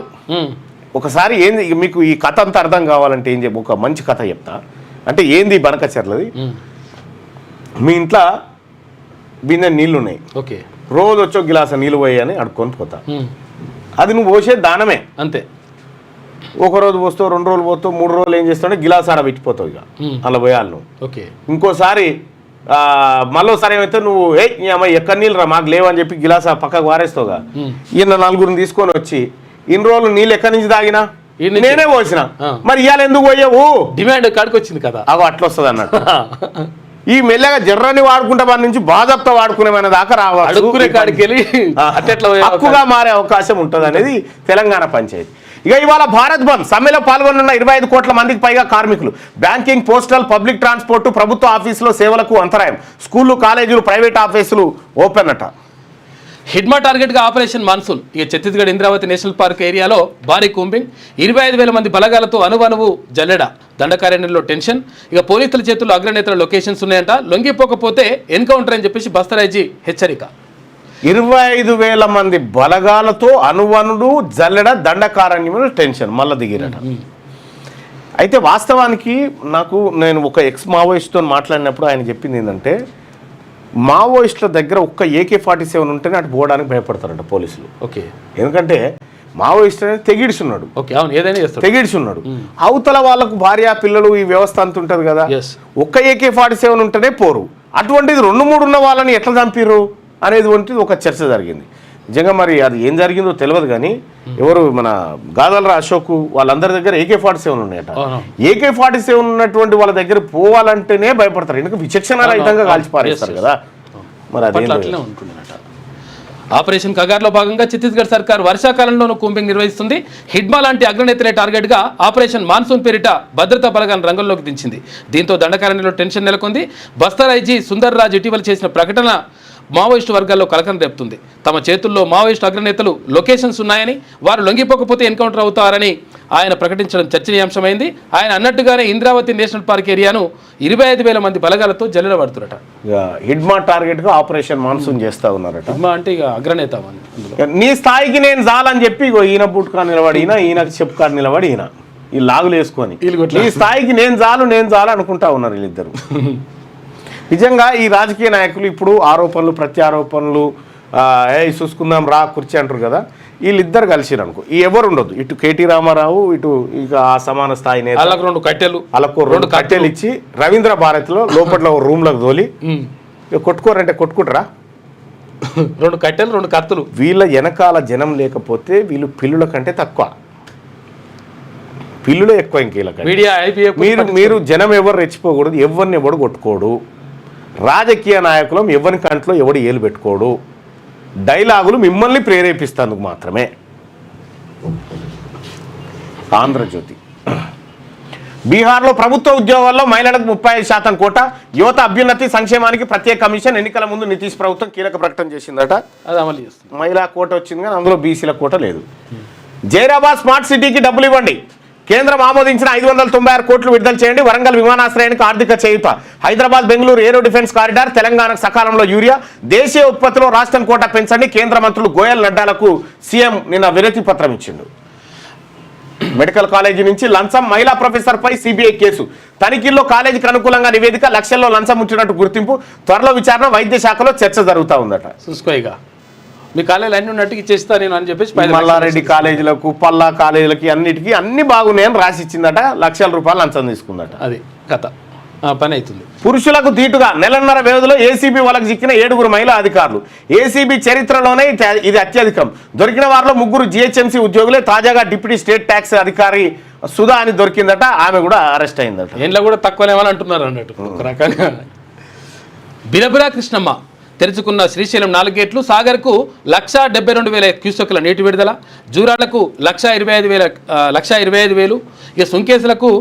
ఒకసారి ఏంది మీకు ఈ కథ అంతా అర్థం కావాలంటే ఏం చెప్పి ఒక మంచి కథ చెప్తా. అంటే ఏంది బనకచర్లది, మీ ఇంట్లో బిన్నె నీళ్ళు ఉన్నాయి, ఓకే, రోజు వచ్చో గిలాస నీళ్ళు పోయని అడుక్కొని పోతా. అది నువ్వు పోసే దానమే అంతే. ఒకరోజు పోస్తావు, 2 రోజులు పోతావు, 3 రోజులు ఏం చేస్తావు, గిలాస్ ఆడ పెట్టిపోతావు. ఇక అలా పోయాలి నువ్వు. ఓకే, ఇంకోసారి మళ్ళీసారి ఏమైతే నువ్వు ఎక్కడ నీళ్ళు రా మాకు లేవని చెప్పి గిలాస పక్కకు వారేస్తావుగా. ఈయన 4గురిని తీసుకొని వచ్చి ఇన్ని రోజులు నీళ్ళు ఎక్కడి నుంచి తాగినా నేనే పోసిన, మరి ఇవాళ ఎందుకు పోయావు? డిమాండ్ కాడికి వచ్చింది కదా. అగో అట్లా వస్తుంది అన్నట్టు. ఈ మెల్లగా జర్రని వాడుకుంటే మన నుంచి బాధప్త వాడుకునే దాకా రావాలి, హక్కుగా మారే అవకాశం ఉంటుంది అనేది తెలంగాణ పంచాయతీ. ఇక ఇవాళ భారత్ బంద్ సమ్మెలో పాల్గొన్న 25 కోట్ల మందికి పైగా కార్మికులు. బ్యాంకింగ్, పోస్టల్, పబ్లిక్ ట్రాన్స్పోర్టు, ప్రభుత్వ ఆఫీసులో సేవలకు అంతరాయం. స్కూళ్లు, కాలేజీలు, ప్రైవేట్ ఆఫీసులు ఓపెన్ అట. హిడ్మా టార్గెట్గా ఆపరేషన్ మాన్సూన్. ఇక ఛత్తీస్గఢ్ ఇంద్రావతి నేషనల్ పార్క్ ఏరియాలో భారీ కూంబింగ్. 25,000 మంది బలగాలతో అణువణువు జల్లెడ. దండకారణ్యంలో టెన్షన్. ఇక పోలీసుల చేతుల్లో అగ్రనేతల లొకేషన్స్ ఉన్నాయంట. లొంగిపోకపోతే ఎన్కౌంటర్ అని చెప్పేసి బస్తర్ ఐజీ హెచ్చరిక. 25,000 మంది బలగాలతో అనువనుడు జల్లెడ దండకారణ్యములు టెన్షన్ మళ్ళీ దిగిరట. అయితే వాస్తవానికి నేను ఒక ఎక్స్ మావోయిస్ట్తో మాట్లాడినప్పుడు ఆయన చెప్పింది ఏంటంటే మావోయిస్టుల దగ్గర ఒక్క AK-47 ఉంటేనే అటు పోవడానికి భయపడతారట పోలీసులు. ఓకే, ఎందుకంటే మావోయిస్ట్ అనేది తెగిడిచున్నాడు. ఓకే, అవును, ఏదైనా చేస్తాడు, తెగిడిచున్నాడు. అవతల వాళ్ళకు భార్య పిల్లలు ఈ వ్యవస్థ అంత ఉంటుంది కదా, ఒక్క AK-47 ఉంటేనే పోరు. అటువంటిది 2-3 ఉన్న వాళ్ళని ఎట్లా చంపిర్రు అనేది ఒక చర్చ జరిగింది. నిజంగా మరి అది ఏం జరిగిందో తెలియదు కానీ ఎవరు మన గాదలరా అశోక్ వాళ్ళందరి దగ్గర AK-47 ఉన్నాయట. AK-47 ఉన్నటువంటి వాళ్ళ దగ్గర పోవాలంటేనే భయపడతారు, ఎందుకంటే విచక్షణ రహితంగా కాల్చి పారేస్తారు కదా. మరి అదే ఉంటుందట. ఆపరేషన్ కగార్లో భాగంగా ఛత్తీస్గఢ్ సర్కార్ వర్షాకాలంలోనూ కూంబింగ్ నిర్వహిస్తుంది. హిడ్మా లాంటి అగ్రనేతలే టార్గెట్గా ఆపరేషన్ మాన్సూన్ పేరిట భద్రతా బలగాలను రంగంలోకి దించింది. దీంతో దండకారణ్యంలో టెన్షన్ నెలకొంది. బస్తర్ ఐజీ సుందర్ రాజ్ ఇటీవల చేసిన ప్రకటన మావోయిస్టు వర్గాల్లో కలకలం రేపుతుంది. తమ చేతుల్లో మావోయిస్టు అగ్రనేతలు లొకేషన్స్ ఉన్నాయని, వారు లొంగిపోకపోతే ఎన్కౌంటర్ అవుతారని ఆయన ప్రకటించడం చర్చనీయాంశమైంది. ఆయన అన్నట్టుగానే ఇంద్రావతి నేషనల్ పార్క్ ఏరియాను 25,000 మంది బలగాలతో జల్లెడబడుతురట. హిడ్మా టార్గెట్ గా ఆపరేషన్ మాన్సూన్ చేస్తా ఉన్నారట. హిడ్మా అంటే ఇక అగ్రనేత. నీ స్థాయికి నేను చాలని చెప్పి ఈయన బుట్కా నిలబడి ఈయనకి చెప్పుకాడు నిలబడి ఈ లాగులు వేసుకొని నీ స్థాయికి నేను చాలు అనుకుంటా ఉన్నారు వీళ్ళిద్దరు. నిజంగా ఈ రాజకీయ నాయకులు ఇప్పుడు ఆరోపణలు ప్రత్యారోపణలు చూసుకుందాం రా కుర్చీ అంటారు కదా, వీళ్ళిద్దరు కలిసిరు అనుకో ఈ ఎవరు ఉండదు, ఇటు కేటీ రామారావు ఇటు ఇక ఆ సమాన స్థాయి నేత వాళ్ళకు 2 కట్టెలు ఇచ్చి రవీంద్ర భారతిలో లోపల రూమ్లకు తోలి కొట్టుకోరంటే కొట్టుకుంటారా, 2 కట్టెలు 2 కత్తులు. వీళ్ళ వెనకాల జనం లేకపోతే వీళ్ళు పిల్లుల కంటే తక్కువ, పిల్లులే ఎక్కువ. ఇంక మీరు జనం ఎవరు రెచ్చిపోకూడదు, ఎవరిని ఎవడు కొట్టుకోడు, రాజకీయ నాయకులం ఎవరి కంట్లో ఎవడు ఏలు పెట్టుకోడు, డైలాగులు మిమ్మల్ని ప్రేరేపిస్తేందుకు మాత్రమే. ఆంధ్రజ్యోతి బీహార్లో ప్రభుత్వ ఉద్యోగాల్లో మహిళలకు 35% కోటా, యువత అభ్యున్నతి సంక్షేమానికి ప్రత్యేక కమిషన్. ఎన్నికల ముందు నితీష్ ప్రభుత్వం కీలక ప్రకటన చేసిందట, అది అమలు చేస్తుంది. మహిళా కోట వచ్చింది కానీ అందులో బీసీల కోట లేదు. జైరాబాద్ స్మార్ట్ సిటీకి డబ్బులు ఇవ్వండి, కేంద్రం ఆమోదించిన 596 కోట్లు విడుదల చేయండి. వరంగల్ విమానాశ్రయానికి ఆర్థిక చేయూత. హైదరాబాద్ బెంగళూరు ఏరో డిఫెన్స్ కారిడార్. తెలంగాణకు సకాలంలో యూరియా. దేశీయ ఉత్పత్తిలో రాష్ట్రం కోటా పెంచండి. కేంద్ర మంత్రులు గోయల్ నడ్డాలకు సీఎం నిన్న వినతి పత్రం ఇచ్చిండు. మెడికల్ కాలేజీ నుంచి లంచం, మహిళా ప్రొఫెసర్పై సిబిఐ కేసు. తనిఖీల్లో కాలేజీకి అనుకూలంగా నివేదిక, లక్షల్లో లంచం ఉంచినట్టు గుర్తింపు. త్వరలో విచారణ. వైద్య శాఖలో చర్చ జరుగుతూ ఉందట. చూసుకోయిగా మీ కాలేజీలు అన్ని ఉన్నట్టుగా ఇచ్చేస్తా నేను అని చెప్పేసి మల్లారెడ్డి కాలేజీలకు పల్లా కాలేజీలకి అన్నిటికీ అన్ని బాగున్నాయని రాసి ఇచ్చిందట, లక్షల రూపాయలు లంచం తీసుకుందట. అది కథ పని అవుతుంది. పురుషులకు ధీటుగా 1.5 వ్యవధిలో ఏసీబీ వాళ్ళకు చిక్కిన 7 మహిళా అధికారులు. ఏసీబీ చరిత్రలోనే ఇది అత్యధికం. దొరికిన వారిలో 3 జీహెచ్ఎంసీ ఉద్యోగులే. తాజాగా డిప్యూటీ స్టేట్ ట్యాక్స్ అధికారి సుధా అని దొరికిందట, ఆమె కూడా అరెస్ట్ అయిందట. ఏంట్లో కూడా తక్కువనేమని అంటున్నారు అన్నట్టు ఒక రకంగా. బిరబిరా కృష్ణమ్మ తెరుచుకున్న శ్రీశైలం 4 గేట్లు. సాగర్కు 1,72,000 క్యూసెక్కుల నీటి విడుదల. జూరాలకు 1,25,000. ఇక సుంకేసులకు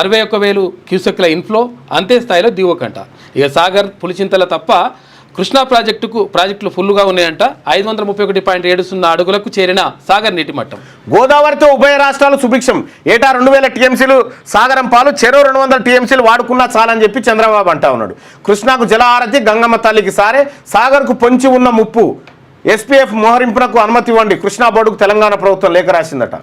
61,000 క్యూసెక్కుల ఇన్ఫ్లో. అంతే స్థాయిలో దిగువకంట. ఇక సాగర్ పులిచింతల తప్ప కృష్ణా ప్రాజెక్టులు ఫుల్గా ఉన్నాయంట. 531.70 అడుగులకు చేరిన సాగర్ నీటి మట్టం. గోదావరితో ఉభయ రాష్ట్రాలు సుభిక్షం. ఏటా 2,000 టీఎంసీలు సాగరం పాలు. చెరో 200 టీఎంసీలు వాడుకున్నా చాలని చెప్పి చంద్రబాబు అంటా ఉన్నాడు. కృష్ణాకు జలహారతి, గంగమ్మ తల్లికి సారే. సాగర్కు పొంచి ఉన్న ముప్పు. ఎస్పీఎఫ్ మోహరింపునకు అనుమతి ఇవ్వండి. కృష్ణా బోర్డుకు తెలంగాణ ప్రభుత్వం లేఖ రాసిందట.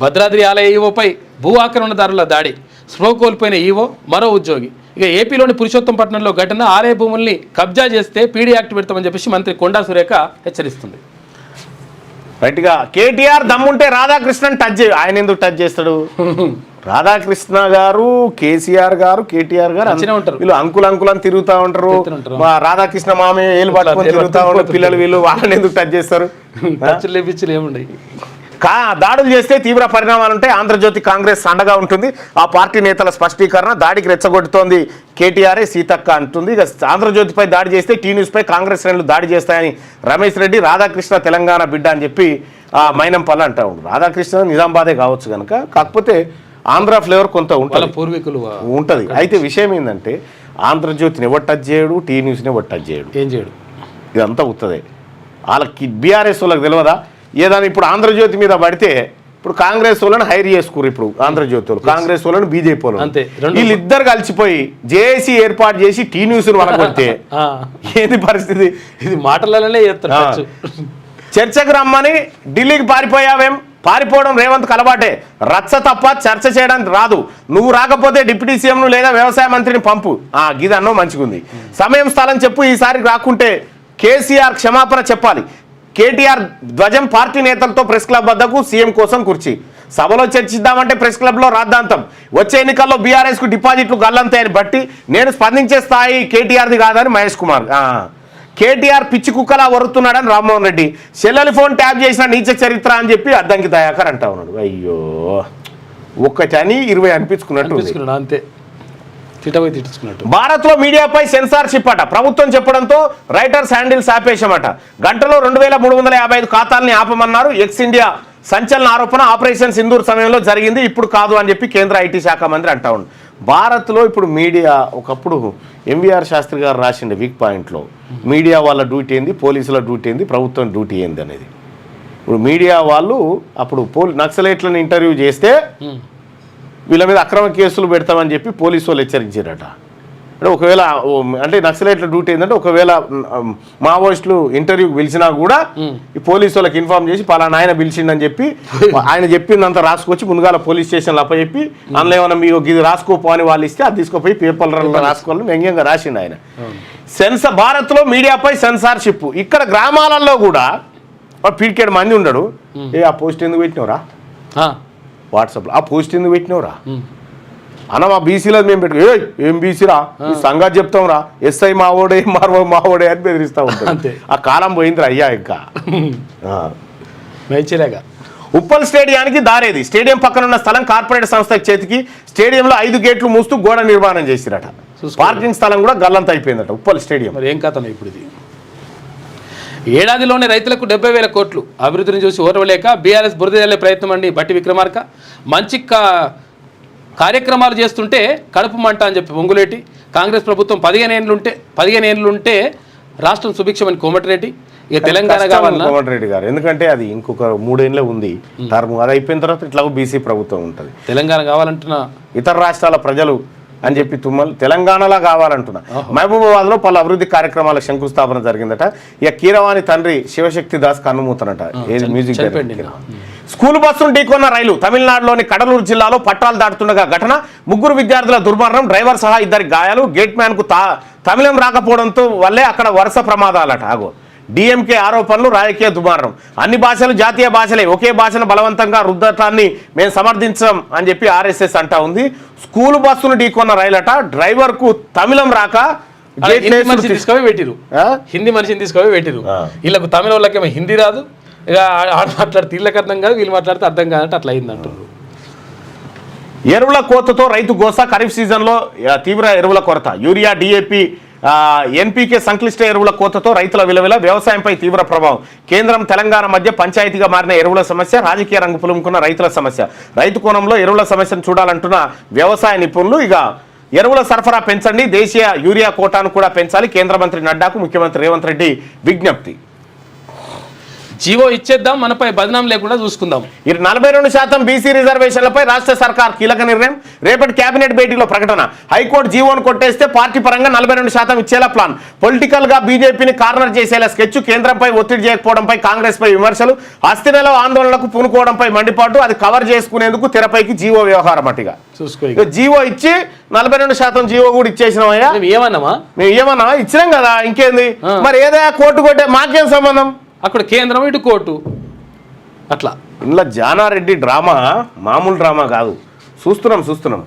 భద్రాద్రి ఆలయ ఈవోపై భూ ఆక్రమణదారుల దాడి. స్పృహ కోల్పోయిన ఈవో, మరో ఉద్యోగి. ఇక ఏపీలోని పురుషోత్తంపట్నంలో ఘటన. ఆలయ భూముల్ని కబ్జా చేస్తే పీడీ యాక్ట్ పెడతామని చెప్పేసి మంత్రి కొండా సురేఖ హెచ్చరిస్తుంది. రైట్గా కేటీఆర్ దమ్ముంటే రాధాకృష్ణన్ టచ్ చేయ, ఆయన ఎందుకు టచ్ చేస్తాడు? రాధాకృష్ణ గారు, కేసీఆర్ గారు, కేటీఆర్ గారు ఉంటారు. వీళ్ళు అంకులని తిరుగుతూ ఉంటారు. మా రాధాకృష్ణ మామే ఏళ్ళు పట్టుకొని తిరుగుతూ ఉంటారు పిల్లలు. వీళ్ళు వాళ్ళని ఎందుకు టచ్ చేస్తారు? ఏముండయి. దాడులు చేస్తే తీవ్ర పరిణామాలు ఉంటాయి. ఆంధ్రజ్యోతి కాంగ్రెస్ అండగా ఉంటుంది. ఆ పార్టీ నేతల స్పష్టీకరణ. దాడికి రెచ్చగొడుతోంది కేటీఆర్ఏ, సీతక్క అంటుంది. ఇక ఆంధ్రజ్యోతిపై దాడి చేస్తే టీ న్యూస్పై కాంగ్రెస్ శ్రేణులు దాడి చేస్తాయని రమేష్ రెడ్డి. రాధాకృష్ణ తెలంగాణ బిడ్డ అని చెప్పి మైనంపల్లి అంటా ఉంటారు. రాధాకృష్ణ నిజామాబాదే కావచ్చు కనుక, కాకపోతే ఆంధ్ర ఫ్లేవర్ కొంత ఉంటుంది, పూర్వీకులు ఉంటుంది. అయితే విషయం ఏంటంటే ఆంధ్రజ్యోతిని ఎవరు టచ్ చేయడు, టీ న్యూస్ని ఎవరు టచ్ చేయడు, ఏం చేయడు. ఇదంతా ఉత్తదే. వాళ్ళకి బీఆర్ఎస్ వాళ్ళకి తెలియదా? ఏదైనా ఇప్పుడు ఆంధ్రజ్యోతి మీద పడితే ఇప్పుడు కాంగ్రెస్ వాళ్ళని హైర్ చేసుకురు, ఇప్పుడు ఆంధ్రజ్యోతి వాళ్ళు కాంగ్రెస్ వాళ్ళని బీజేపీ వాళ్ళు అంతే. వీళ్ళిద్దరు కలిసిపోయి జేఏసీ ఏర్పాటు చేసి టీ న్యూస్ వనకొడితే ఏంది పరిస్థితి? ఇది మాటలనే చేస్తారు. చర్చకు రమ్మని ఢిల్లీకి పారిపోయావేం? పారిపోవడం రేవంత్కి అలవాటే. రచ్చ తప్ప చర్చ చేయడానికి రాదు. నువ్వు రాకపోతే డిప్యూటీ సీఎంను లేదా వ్యవసాయ మంత్రిని పంపు. గిది అన్నో మంచిగుంది. సమయం స్థలం చెప్పు. ఈసారి రాకుంటే కేసీఆర్ క్షమాపణ చెప్పాలి. కేటీఆర్ ధ్వజం పార్టీ నేతలతో ప్రెస్ క్లబ్ వద్దకు సీఎం కోసం కుర్చీ. సభలో చర్చిద్దామంటే ప్రెస్ క్లబ్లో రాద్దాంతం. వచ్చే ఎన్నికల్లో బీఆర్ఎస్కు డిపాజిట్లు గల్లంతాయని బట్టి నేను స్పందించే స్థాయి కేటీఆర్ది కాదని మహేష్ కుమార్. కేటీఆర్ పిచ్చి కుక్కలా వరుతున్నాడని రామ్మోహన్ రెడ్డి. చెల్లెలి ఫోన్ ట్యాప్ చేసిన నీచ చరిత్ర అని చెప్పి అద్దంకి దయాకర్ అంటా ఉన్నాడు. అయ్యో, ఒక్కటి అని 20 అనిపించుకున్నట్టు అంతే. భారత్లో మీడియాపై సెన్సార్షిప్ అట. ప్రభుత్వం చెప్పడంతో రైటర్స్ హ్యాండిల్స్ ఆపేశామట. గంటలో 2355 ఖాతాల్ని ఆపమన్నారు. ఎక్స్ ఇండియా సంచలన ఆరోపణ ఆపరేషన్ సింధూర్ సమయంలో జరిగింది, ఇప్పుడు కాదు అని చెప్పి కేంద్ర ఐటీ శాఖ మంత్రి అంటా ఉన్నాడు. భారత్లో ఇప్పుడు మీడియా, ఒకప్పుడు ఎంవీఆర్ శాస్త్రి గారు రాసిండే వీక్ పాయింట్లో మీడియా వాళ్ళ డ్యూటీ ఏంది, పోలీసుల డ్యూటీ ఏంది, ప్రభుత్వం డ్యూటీ ఏంది అనేది. ఇప్పుడు మీడియా వాళ్ళు అప్పుడు నక్సలైట్లను ఇంటర్వ్యూ చేస్తే వీళ్ళ మీద అక్రమ కేసులు పెడతామని చెప్పి పోలీసు వాళ్ళు హెచ్చరించారట. అంటే ఒకవేళ అంటే నక్సలైట్ల డ్యూటీ ఏంటంటే ఒకవేళ మావోయిస్టులు ఇంటర్వ్యూకి పిలిచినా కూడా ఈ పోలీసు వాళ్ళకి ఇన్ఫార్మ్ చేసి పలానా ఆయన పిలిచిండని చెప్పి ఆయన చెప్పిందంతా రాసుకొచ్చి ముందుగా పోలీస్ స్టేషన్లో అప్పచెప్పి అందులో ఏమన్నా మీకు ఇది రాసుకోపో అని వాళ్ళు ఇస్తే అది తీసుకుపోయి పేపర్లలో రాసుకోవాలని వ్యంగ్యంగా రాసిండు ఆయన. భారత్లో మీడియాపై సెన్సార్షిప్. ఇక్కడ గ్రామాలలో కూడా పీడికేడు మంది ఉండడు. ఆ పోస్ట్ ఎందుకు పెట్టినవరా వాట్సాప్లో, ఆ పోస్ట్ ఎందుకు పెట్టినవరా అన్న, మా బీసీలో మేము పెట్టుకో. ఏం బీసీరా, ఈ సంగతి చెప్తాం రా, ఎస్ఐ మావోడే మార్వో మావోడే అని బెదిరిస్తూ ఉంటాం. ఆ కాలం పోయిందిరా అయ్యా. ఇంకా ఉప్పల్ స్టేడియానికి దారేది. స్టేడియం పక్కన ఉన్న స్థలం కార్పొరేట్ సంస్థ చేతికి. స్టేడియంలో 5 గేట్లు మూస్తూ గోడ నిర్మాణం చేసిరట. పార్కింగ్ స్థలం కూడా గల్లంత అయిపోయిందట ఉప్పల్ స్టేడియం. మరి ఏం కథ ఇప్పుడు ఇది? ఏడాదిలోనే రైతులకు 70,000 కోట్లు అభివృద్ధిని చూసి ఓర్వలేక బీఆర్ఎస్ బురద జల్లే ప్రయత్నం అండి బట్టి విక్రమార్క. మంచి కార్యక్రమాలు చేస్తుంటే కడుపు మంట అని చెప్పి పొంగులేటి. కాంగ్రెస్ ప్రభుత్వం 15 ఏళ్ళుంటే రాష్ట్రం సుభిక్షమని కోమటిరెడ్డి. ఇక తెలంగాణ కావాలన్నా కోమటిరెడ్డి గారు, ఎందుకంటే అది ఇంకొక 3 ఏళ్ళే ఉంది టర్మ్. అది అయిపోయిన తర్వాత ఇట్లా బీసీ ప్రభుత్వం ఉంటుంది. తెలంగాణ కావాలంటున్నా ఇతర రాష్ట్రాల ప్రజలు అని చెప్పి తెలంగాణలా కావాలంటున్నా. మహబూబాబాద్లో పలు అభివృద్ధి కార్యక్రమాల శంకుస్థాపన జరిగిందట. ఇక కీరవాణి తండ్రి శివశక్తి దాస్ కన్నుమూతనట. మ్యూజిక్ స్కూల్ బస్సును ఢీకొన్న రైలు. తమిళనాడులోని కడలూరు జిల్లాలో పట్టాలు దాటుతుండగా ఘటన. 3 విద్యార్థుల దుర్మరణం, డ్రైవర్ సహా 2 గాయాలు. గేట్ మ్యాన్ కు తమిళం రాకపోవడంతో వల్లే అక్కడ వరుస ప్రమాదాలట. డిఎంకే ఆరోపణలు, రాజకీయ దుమారం. అన్ని భాషలు జాతీయ భాషలే, ఒకే భాషను బలవంతంగా రుద్దటాన్ని మేము సమర్థించం అని చెప్పి ఆర్ఎస్ఎస్ అంటా ఉంది. స్కూల్ బస్సును ఢీకొన్న రైలట. డ్రైవర్ కు తమిళం రాక తీసుకొని పెట్టిరు, హిందీ మనిషిని తీసుకొని పెట్టిరు. వీళ్ళకు తమిళ వాళ్ళకేమో హిందీ రాదు. ఇక మాట్లాడితే వీళ్ళకి అర్థం కాదు, వీళ్ళు మాట్లాడితే అర్థం కాదంటే అట్లా అయింది అంటారు. ఎరువుల కోతతో రైతు గోస. ఖరీఫ్ సీజన్లో తీవ్ర ఎరువుల కొరత. యూరియా, డిఏపి, ఎన్పీకే సంక్లిష్ట ఎరువుల కోతతో రైతుల విలువల. వ్యవసాయంపై తీవ్ర ప్రభావం. కేంద్రం తెలంగాణ మధ్య పంచాయతీగా మారిన ఎరువుల సమస్య. రాజకీయ రంగు పులుముకున్న రైతుల సమస్య. రైతు కోణంలో ఎరువుల సమస్యను చూడాలంటున్న వ్యవసాయ నిపుణులు. ఇక ఎరువుల సరఫరా పెంచండి, దేశీయ యూరియా కోటాను కూడా పెంచాలి. కేంద్ర మంత్రి నడ్డాకు ముఖ్యమంత్రి రేవంత్ రెడ్డి విజ్ఞప్తి. జీవో ఇచ్చేద్దాం, మనపై బదనాం లేకుండా చూసుకుందాం. 42% బీసీ రిజర్వేషన్లపై రాష్ట్ర సర్కార్ కీలక నిర్ణయం. రేపటి కేబినెట్ భేటీలో ప్రకటన. హైకోర్టు జీవోను కొట్టేస్తే పార్టీ పరంగా 42% ఇచ్చేలా ప్లాన్. పొలిటికల్ గా బీజేపీని కార్నర్ చేసేలా స్కెచ్. కేంద్రంపై ఒత్తిడి చేయకపోవడంపై కాంగ్రెస్ పై విమర్శలు. అస్థినలో ఆందోళనలకు పూనుకోవడంపై మండిపాటు. అది కవర్ చేసుకునేందుకు తెరపైకి జీవో వ్యవహారం అట్టిగా చూసుకో. జీవో ఇచ్చి 42% జీవో కూడా ఇచ్చేసినామయ్యా. మేము ఏమన్నా ఇచ్చినాం కదా, ఇంకేంది మరి? ఏదైనా కోర్టు కొట్టే మాకేం సంబంధం? అక్కడ కేంద్రం, ఇటు కోర్టు. అట్లా ఇందులో జానారెడ్డి డ్రామా మామూలు డ్రామా కాదు. చూస్తున్నాం.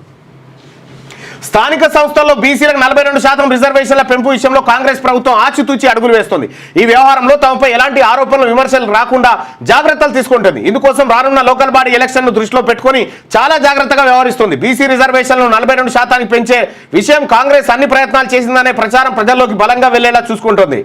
స్థానిక సంస్థల్లో బీసీలకు 42% రిజర్వేషన్ల పెంపు విషయంలో కాంగ్రెస్ ప్రభుత్వం ఆచితూచి అడుగులు వేస్తుంది. ఈ వ్యవహారంలో తమపై ఎలాంటి ఆరోపణలు, విమర్శలు రాకుండా జాగ్రత్తలు తీసుకుంటుంది. ఇందుకోసం రానున్న లోకల్ బాడీ ఎలక్షన్ను దృష్టిలో పెట్టుకుని చాలా జాగ్రత్తగా వ్యవహరిస్తుంది. బీసీ రిజర్వేషన్లను 42% పెంచే విషయం కాంగ్రెస్ అన్ని ప్రయత్నాలు చేసిందనే ప్రచారం ప్రజల్లోకి బలంగా వెళ్లేలా చూసుకుంటుంది.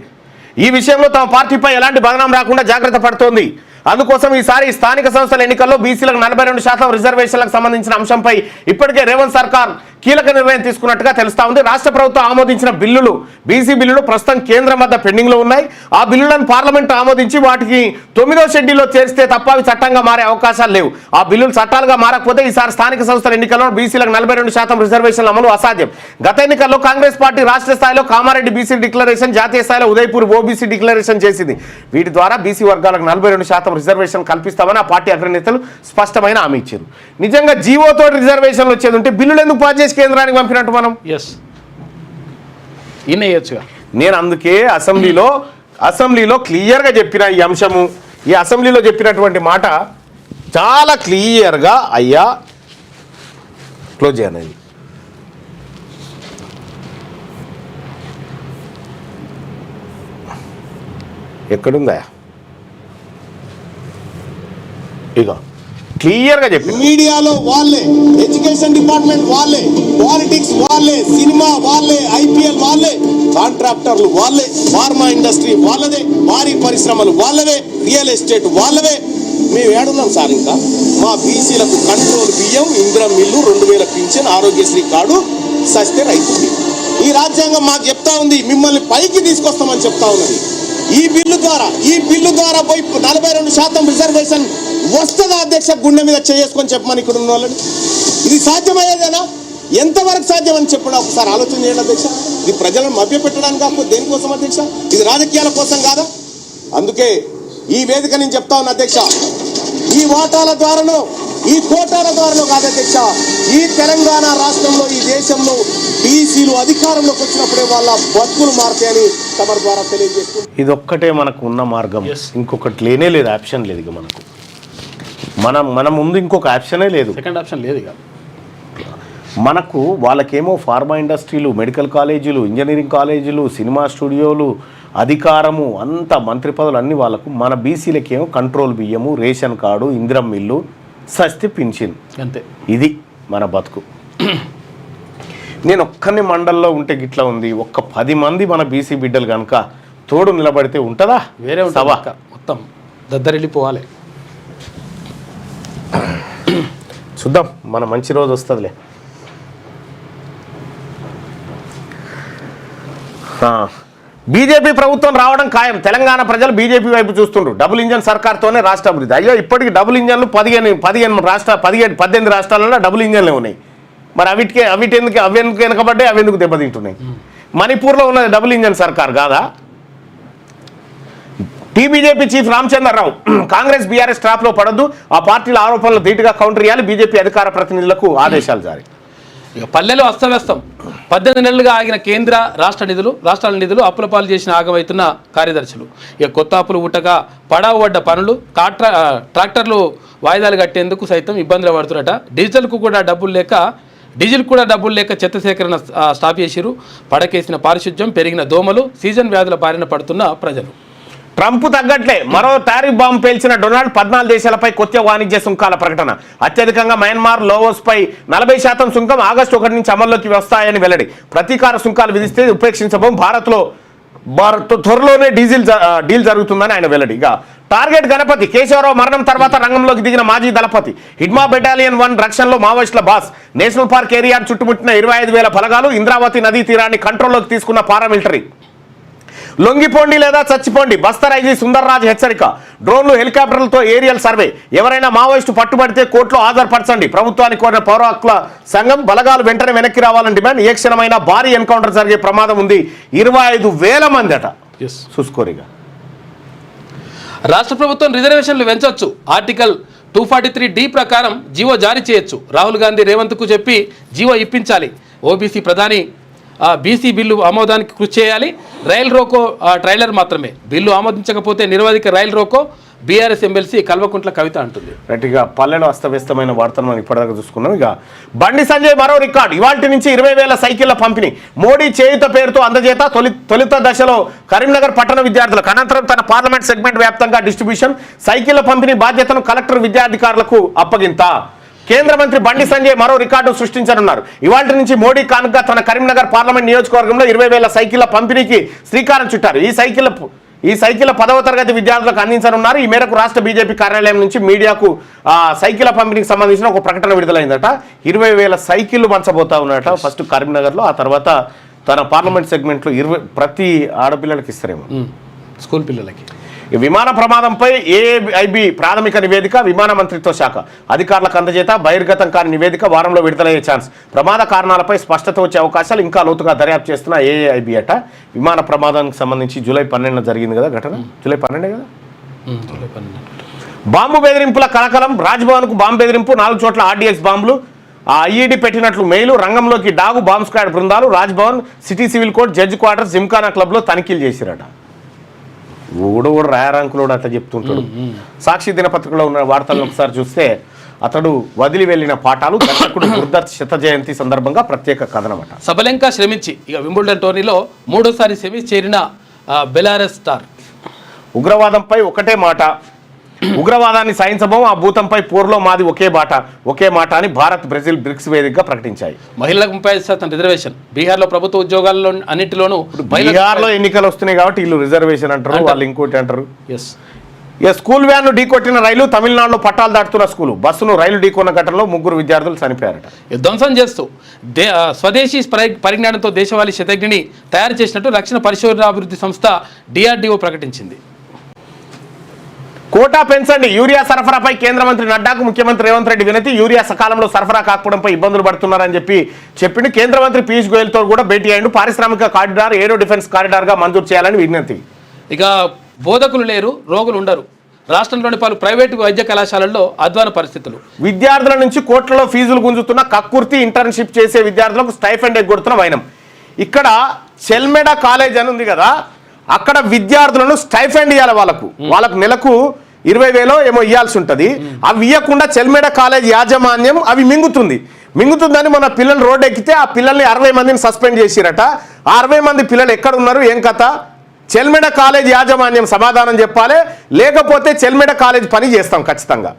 ఈ విషయంలో తమ పార్టీపై ఎలాంటి బదనాం రాకుండా జాగ్రత్త పడుతోంది. అందుకోసం ఈసారి స్థానిక సంస్థల ఎన్నికల్లో బీసీలకు 42% రిజర్వేషన్లకు సంబంధించిన అంశంపై ఇప్పటికే రేవంత్ సర్కార్ కీలక నిర్ణయం తీసుకున్నట్టుగా తెలుస్తా ఉంది. రాష్ట్ర ప్రభుత్వం ఆమోదించిన బిల్లులు, బీసీ బిల్లులు ప్రస్తుతం కేంద్రం వద్ద పెండింగ్లో ఉన్నాయి. ఆ బిల్లులను పార్లమెంట్ ఆమోదించి వాటికి 9వ షెడ్యూల్లో చేరిస్తే తప్ప అవి చట్టంగా మారే అవకాశాలు లేవు. ఆ బిల్లులు చట్టాలుగా మారకపోతే ఈసారి స్థానిక సంస్థల ఎన్నికల్లో బీసీలకు 42% రిజర్వేషన్ల అమలు అసాధ్యం. గత ఎన్నికల్లో కాంగ్రెస్ పార్టీ రాష్ట్ర స్థాయిలో కామారెడ్డి బీసీ డిక్లరేషన్, జాతీయ స్థాయిలో ఉదయపూర్ ఓబీసీ డిక్లరేషన్ చేసింది. వీటి ద్వారా బీసీ వర్గాలకు 42% రిజర్వేషన్ కల్పిస్తామని ఆ పార్టీ అగ్రనేతలు స్పష్టమైన హామీ ఇచ్చారు. నిజంగా జీవోతో రిజర్వేషన్లు వచ్చేది ఉంటే బిల్లులు ఎందుకు పాస్ చేసి కేంద్రానికి పంపినట్టు మనం? నేను అందుకే అసెంబ్లీలో క్లియర్గా చెప్పిన ఈ అంశము, ఈ అసెంబ్లీలో చెప్పినటువంటి మాట చాలా క్లియర్గా అయ్యా క్లోజ్ చేయనది. ఎక్కడుందా ఇక క్లియర్గా చెప్పి మీడియాలో వాళ్ళే, ఎడ్యుకేషన్ డిపార్ట్మెంట్ వాళ్ళే, పాలిటిక్స్ వాళ్ళే, సినిమా వాళ్ళే, ఐపీఎల్ వాళ్ళే, కాంట్రాక్టర్లు వాళ్ళే, ఫార్మా ఇండస్ట్రీ వాళ్ళదే, భారీ పరిశ్రమలు వాళ్ళవే, రియల్ ఎస్టేట్ వాళ్ళవే. మేము ఏడున్నాం సార్. ఇంకా మా బీసీలకు కంట్రోల్ బియ్యం, ఇందిరం మిల్లు, 2000 పింఛన్, ఆరోగ్యశ్రీ కార్డు సస్తే రైతుంది. ఈ రాజ్యాంగం మాకు చెప్తా ఉంది, మిమ్మల్ని పైకి తీసుకొస్తామని చెప్తా ఉన్నది. ఈ బిల్లు ద్వారా పోయి 42% రిజర్వేషన్ వస్తుందా అధ్యక్ష? గుండె మీద చేసుకొని చెప్పమని ఇక్కడ ఉన్న వాళ్ళని. ఇది సాధ్యమయ్యేదేనా? ఎంతవరకు సాధ్యం అని చెప్పండి, ఒకసారి ఆలోచన చేయండి అధ్యక్ష. ఇది ప్రజలను మభ్యపెట్టడానికి కాకపోతే దేనికోసం అధ్యక్ష? ఇది రాజకీయాల కోసం కాదా? అందుకే ఈ వేదిక నేను చెప్తా ఉన్నా అధ్యక్ష, ఈ వాటాల ద్వారానో ఈ కోటాల ద్వారానో కాదు అధ్యక్ష, ఈ తెలంగాణ రాష్ట్రంలో, ఈ దేశంలో బీసీలు అధికారంలోకి వచ్చినప్పుడే వాళ్ళ బతుకులు మారుతాయని తమ ద్వారా తెలియజేస్తుంది. ఇది ఒక్కటే మనకు ఉన్న మార్గం, ఇంకొకటి లేనే లేదు, ఆప్షన్ లేదు. ఇక మన ముందు ఇంకొక ఆప్షనే లేదు, సెకండ్ ఆప్షన్ లేదు. ఇక మనకు వాళ్ళకేమో ఫార్మా ఇండస్ట్రీలు, మెడికల్ కాలేజీలు, ఇంజనీరింగ్ కాలేజీలు, సినిమా స్టూడియోలు, అధికారము, అంత మంత్రి పదవులు అన్నీ వాళ్ళకు. మన బీసీలకేమో కంట్రోల్ బియ్యము, రేషన్ కార్డు, ఇందిరం మిల్లు, సస్తి పింఛన్, అంతే. ఇది మన బతుకు. నేను ఒక్కని మండల్లో ఉంటే గిట్లా ఉంది, ఒక్క 10 మంది మన బీసీ బిడ్డలు కనుక తోడు నిలబడితే ఉంటుందా? వేరే మొత్తం దద్దరిల్లిపోవాలి. చూద్దాం, మన మంచి రోజు వస్తుందిలే. బీజేపీ ప్రభుత్వం రావడం ఖాయం, తెలంగాణ ప్రజలు బీజేపీ వైపు చూస్తుండ్రు. డబుల్ ఇంజన్ సర్కార్తోనే రాష్ట్ర అభివృద్ధి. అయ్యో, ఇప్పటికి డబుల్ ఇంజన్లు 18 రాష్ట్రాలలో డబుల్ ఇంజన్లే ఉన్నాయి. మరి అవి ఎందుకు వెనకబడ్డాయి, అవి ఎందుకు దెబ్బతింటున్నాయి? మణిపూర్లో ఉన్నది డబుల్ ఇంజన్ సర్కార్ కాదా? TBJP chief Ramachandra Rao Congress BRS ట్రాప్లో పడద్దు, ఆ పార్టీల ఆరోపణలు ధీటుగా కౌంటర్ చేయాలి, బీజేపీ అధికార ప్రతినిధులకు ఆదేశాలు జారీ. ఇక పల్లెలు అస్తవ్యస్తం. 18 నెలలుగా ఆగిన కేంద్ర రాష్ట్రాల నిధులు అప్పుల పాలు చేసిన ఆగమవుతున్న కార్యదర్శులు. ఇక కొత్త అప్పులు ఉట్టగా పడావు పడ్డ పనులు, ట్రాక్టర్లు వాయిదాలు కట్టేందుకు సైతం ఇబ్బందులు పడుతున్నట. డీజిల్ కూడా డబ్బులు లేక చెత్త సేకరణ స్టాప్ చేసిరు. పడకేసిన పారిశుధ్యం, పెరిగిన దోమలు, సీజన్ వ్యాధుల బారిన పడుతున్న ప్రజలు. ట్రంప్ తగ్గట్లే మరో టారిఫ్ బాంబు పేల్చిన డొనాల్డ్ 14 దేశాలపై కొత్త వాణిజ్య సుంకాల ప్రకటన. అత్యధికంగా మయన్మార్, లావోస్పై 40% సుంకం ఆగస్టు 1 నుంచి అమల్లోకి వస్తాయని వెల్లడి. ప్రతీకార సుంకాలు విధిస్తే ఉపేక్షించబోం. భారత్లో త్వరలోనే డీల్ జరుగుతుందని ఆయన వెల్లడి. ఇక టార్గెట్ గణపతి కేశవరావు మరణం తర్వాత రంగంలోకి దిగిన మాజీ దళపతి. హిడ్మా బెటాలియన్ 1 రక్షణలో మావోయిస్టుల బాస్. నేషనల్ పార్క్ ఏరియాను చుట్టుముట్టిన 25,000 బలగాలు. ఇంద్రావతి నదీ తీరాన్ని కంట్రోల్లోకి తీసుకున్న పారామిలిటరీ. లొంగిపోండి లేదా చచ్చిపోండి, బస్తర్ ఐజీ సుందర్రాజ్ హెచ్చరిక. డ్రోన్లు, హెలికాప్టర్లతో ఏరియల్ సర్వే. ఎవరైనా మావోయిస్టు పట్టుబడితే కోర్టులో హాజరుపరచండి. ప్రభుత్వానికి కోరిన పౌర హక్కుల సంఘం. బలగాలు వెంటనే వెనక్కి రావాలని డిమాండ్. ఏ క్షణమైనా భారీ ఎన్కౌంటర్ జరిగే ప్రమాదం ఉంది. 25,000 మంది అట. చూసుకోరిగా. రాష్ట్ర ప్రభుత్వం రిజర్వేషన్లు పెంచవచ్చు. ఆర్టికల్ 243D ప్రకారం జీవో జారీ చేయొచ్చు. రాహుల్ గాంధీ రేవంత్కు చెప్పి జీవో ఇప్పించాలి. ఓబీసీ ప్రధాని బీసీ బిల్లు ఆమోదానికి కృషి చేయాలి. రైల్ రోకో ట్రైలర్ మాత్రమే. బిల్లు ఆమోదించకపోతే నిరవధిక rail roko. BRS MLC Kalvakuntla Kavitha అంటుంది. ఇక పల్లెలో అస్తవ్యస్తమైన వార్తలు మనం ఇప్పటిదాకా చూసుకున్నాం. ఇక బండి సంజయ్ మరో రికార్డు. ఇవాల్టి నుంచి 20,000 సైకిళ్ల పంపిణీ. మోడీ చేయుత పేరుతో అందజేత. తొలుత దశలో కరీంనగర్ పట్టణ విద్యార్థులకు, అనంతరం తన పార్లమెంట్ సెగ్మెంట్ వ్యాప్తంగా డిస్ట్రిబ్యూషన్. సైకిళ్ల పంపిణీ బాధ్యతను కలెక్టర్ విద్యాధికారులకు అప్పగింత. కేంద్ర మంత్రి బండి సంజయ్ మరో రికార్డు సృష్టించనున్నారు. ఇవాల్టి నుంచి మోడీ కానుక తన కరీంనగర్ పార్లమెంట్ నియోజకవర్గంలో 20,000 సైకిళ్ల పంపిణీకి శ్రీకారం చుట్టారు. ఈ సైకిల్ 10వ తరగతి విద్యార్థులకు అందించనున్నారు. ఈ మేరకు రాష్ట్ర బీజేపీ కార్యాలయం నుంచి మీడియాకు సైకిల్ పంపిణీకి సంబంధించిన ఒక ప్రకటన విడుదలైందట. 20,000 సైకిళ్లు పంచబోతా ఉన్నాయట. ఫస్ట్ కరీంనగర్లో, ఆ తర్వాత తన పార్లమెంట్ సెగ్మెంట్లో ప్రతి ఆడపిల్లలకి ఇస్తారేమో, స్కూల్ పిల్లలకి. విమాన ప్రమాదంపై ఏఐబి ప్రాథమిక నివేదిక విమాన మంత్రిత్వ శాఖ అధికారులకు అందజేత. బహిర్గతం కాని నివేదిక వారంలో విడుదలయ్యే ఛాన్స్. ప్రమాద కారణాలపై స్పష్టత వచ్చే అవకాశాలు. ఇంకా లోతుగా దర్యాప్తు చేస్తున్న ఏఐబి అట. విమాన ప్రమాదానికి సంబంధించి జూలై 12 జరిగింది కదా ఘటన, జూలై 12 కదా. బాంబు బెదిరింపుల కలకలం. రాజ్భవన్కు బాంబు బెదిరింపు, 4 చోట్ల ఆర్డీఎక్స్ బాంబులు. ఐఈడి పెట్టినట్లు మెయిలు. రంగంలోకి డాగు బాంబ్ స్క్వాడ్ బృందాలు. Raj Bhavan, city civil court, judge quarters, Gymkhana క్లబ్లో తనిఖీలు చేసిరట. ఊడు రాయరాంకులు అట్లా చెప్తుంటాడు. సాక్షి దినపత్రికలో ఉన్న వార్తలను ఒకసారి చూస్తే అతడు వదిలి వెళ్లిన పాఠాలు. దర్శకుడు గుర్దత్ శత జయంతి సందర్భంగా ప్రత్యేక కథనమట. సబలెంకా శ్రమించి ఇక వింబుల్డన్ టోర్నీలో 3వ సెమీస్ చేరిన బెలారస్ స్టార్. ఉగ్రవాదంపై ఒకటే మాట, ఉగ్రవాదాన్ని సహించబోం, ఆ భూతంపై పోరులో మాది ఒకే మాట అని భారత్, బ్రెజిల్ బ్రిక్స్ వేదికగా ప్రకటించాయి. మహిళలకు 30% రిజర్వేషన్. బీహార్లో ప్రభుత్వ ఉద్యోగాల్లో అన్నింటిలోనూ బీహార్లో ఎన్నికలు వస్తున్నాయి కాబట్టి వీళ్ళు రిజర్వేషన్ అంటారు, వాళ్ళు ఇంకోటి అంటారు. ఎస్. స్కూల్ వ్యాన్ను ఢీకొట్టిన రైలు. తమిళనాడులో పట్టాలు దాటుతున్న స్కూలు బస్సును రైలు ఢీకొన్న ఘటనలో 3 విద్యార్థులు చనిపోయారట. ధ్వంసం చేస్తూ స్వదేశీ పరిజ్ఞానంతో దేశవాళీ శతఘ్నిని తయారు చేసినట్టు రక్షణ పరిశోధనాభివృద్ధి సంస్థ DRDO ప్రకటించింది. కోటా పెంచండి. యూరియా సరఫరాపై కేంద్ర మంత్రి నడ్డాకు ముఖ్యమంత్రి రేవంత్ రెడ్డి వినతి. యూరియా సకాలంలో సరఫరా కాకపోవడంపై ఇబ్బందులు పడుతున్నారని చెప్పిండు. కేంద్ర మంత్రి పీయూష్ గోయల్తో కూడా భేటీ అయ్యిండు. పారిశ్రామిక కారిడార్ ఏరో డిఫెన్స్ కారిడార్గా మంజూరు చేయాలని విజ్ఞప్తి. ఇక బోధకులు లేరు, రోగులు ఉండరు. రాష్ట్రంలోని పలు ప్రైవేటు వైద్య కళాశాలల్లో అధ్వాన పరిస్థితులు. విద్యార్థుల నుంచి కోట్లలో ఫీజులు గుంజుతున్న కక్కుర్తి. ఇంటర్న్షిప్ చేసే విద్యార్థులకు స్టైఫండ్ ఎగ్గొడుతున్న వైనం. ఇక్కడ చెల్మెడ కాలేజ్ అని ఉంది కదా, అక్కడ విద్యార్థులను స్టైఫండ్ ఇవ్వాలి. వాళ్ళకు నెలకు 20,000 ఏమో ఇవ్వాల్సి ఉంటుంది. అవి ఇవ్వకుండా చెల్మెడ కాలేజ్ యాజమాన్యం అవి మింగుతుందని మన పిల్లలు రోడ్డు ఎక్కితే ఆ పిల్లల్ని 60 మందిని సస్పెండ్ చేసిరట. ఆ 60 మంది పిల్లలు ఎక్కడ ఉన్నారు, ఏం కథ? చెల్మెడ కాలేజ్ యాజమాన్యం సమాధానం చెప్పాలి, లేకపోతే చెల్మెడ కాలేజ్ పని చేస్తాం ఖచ్చితంగా.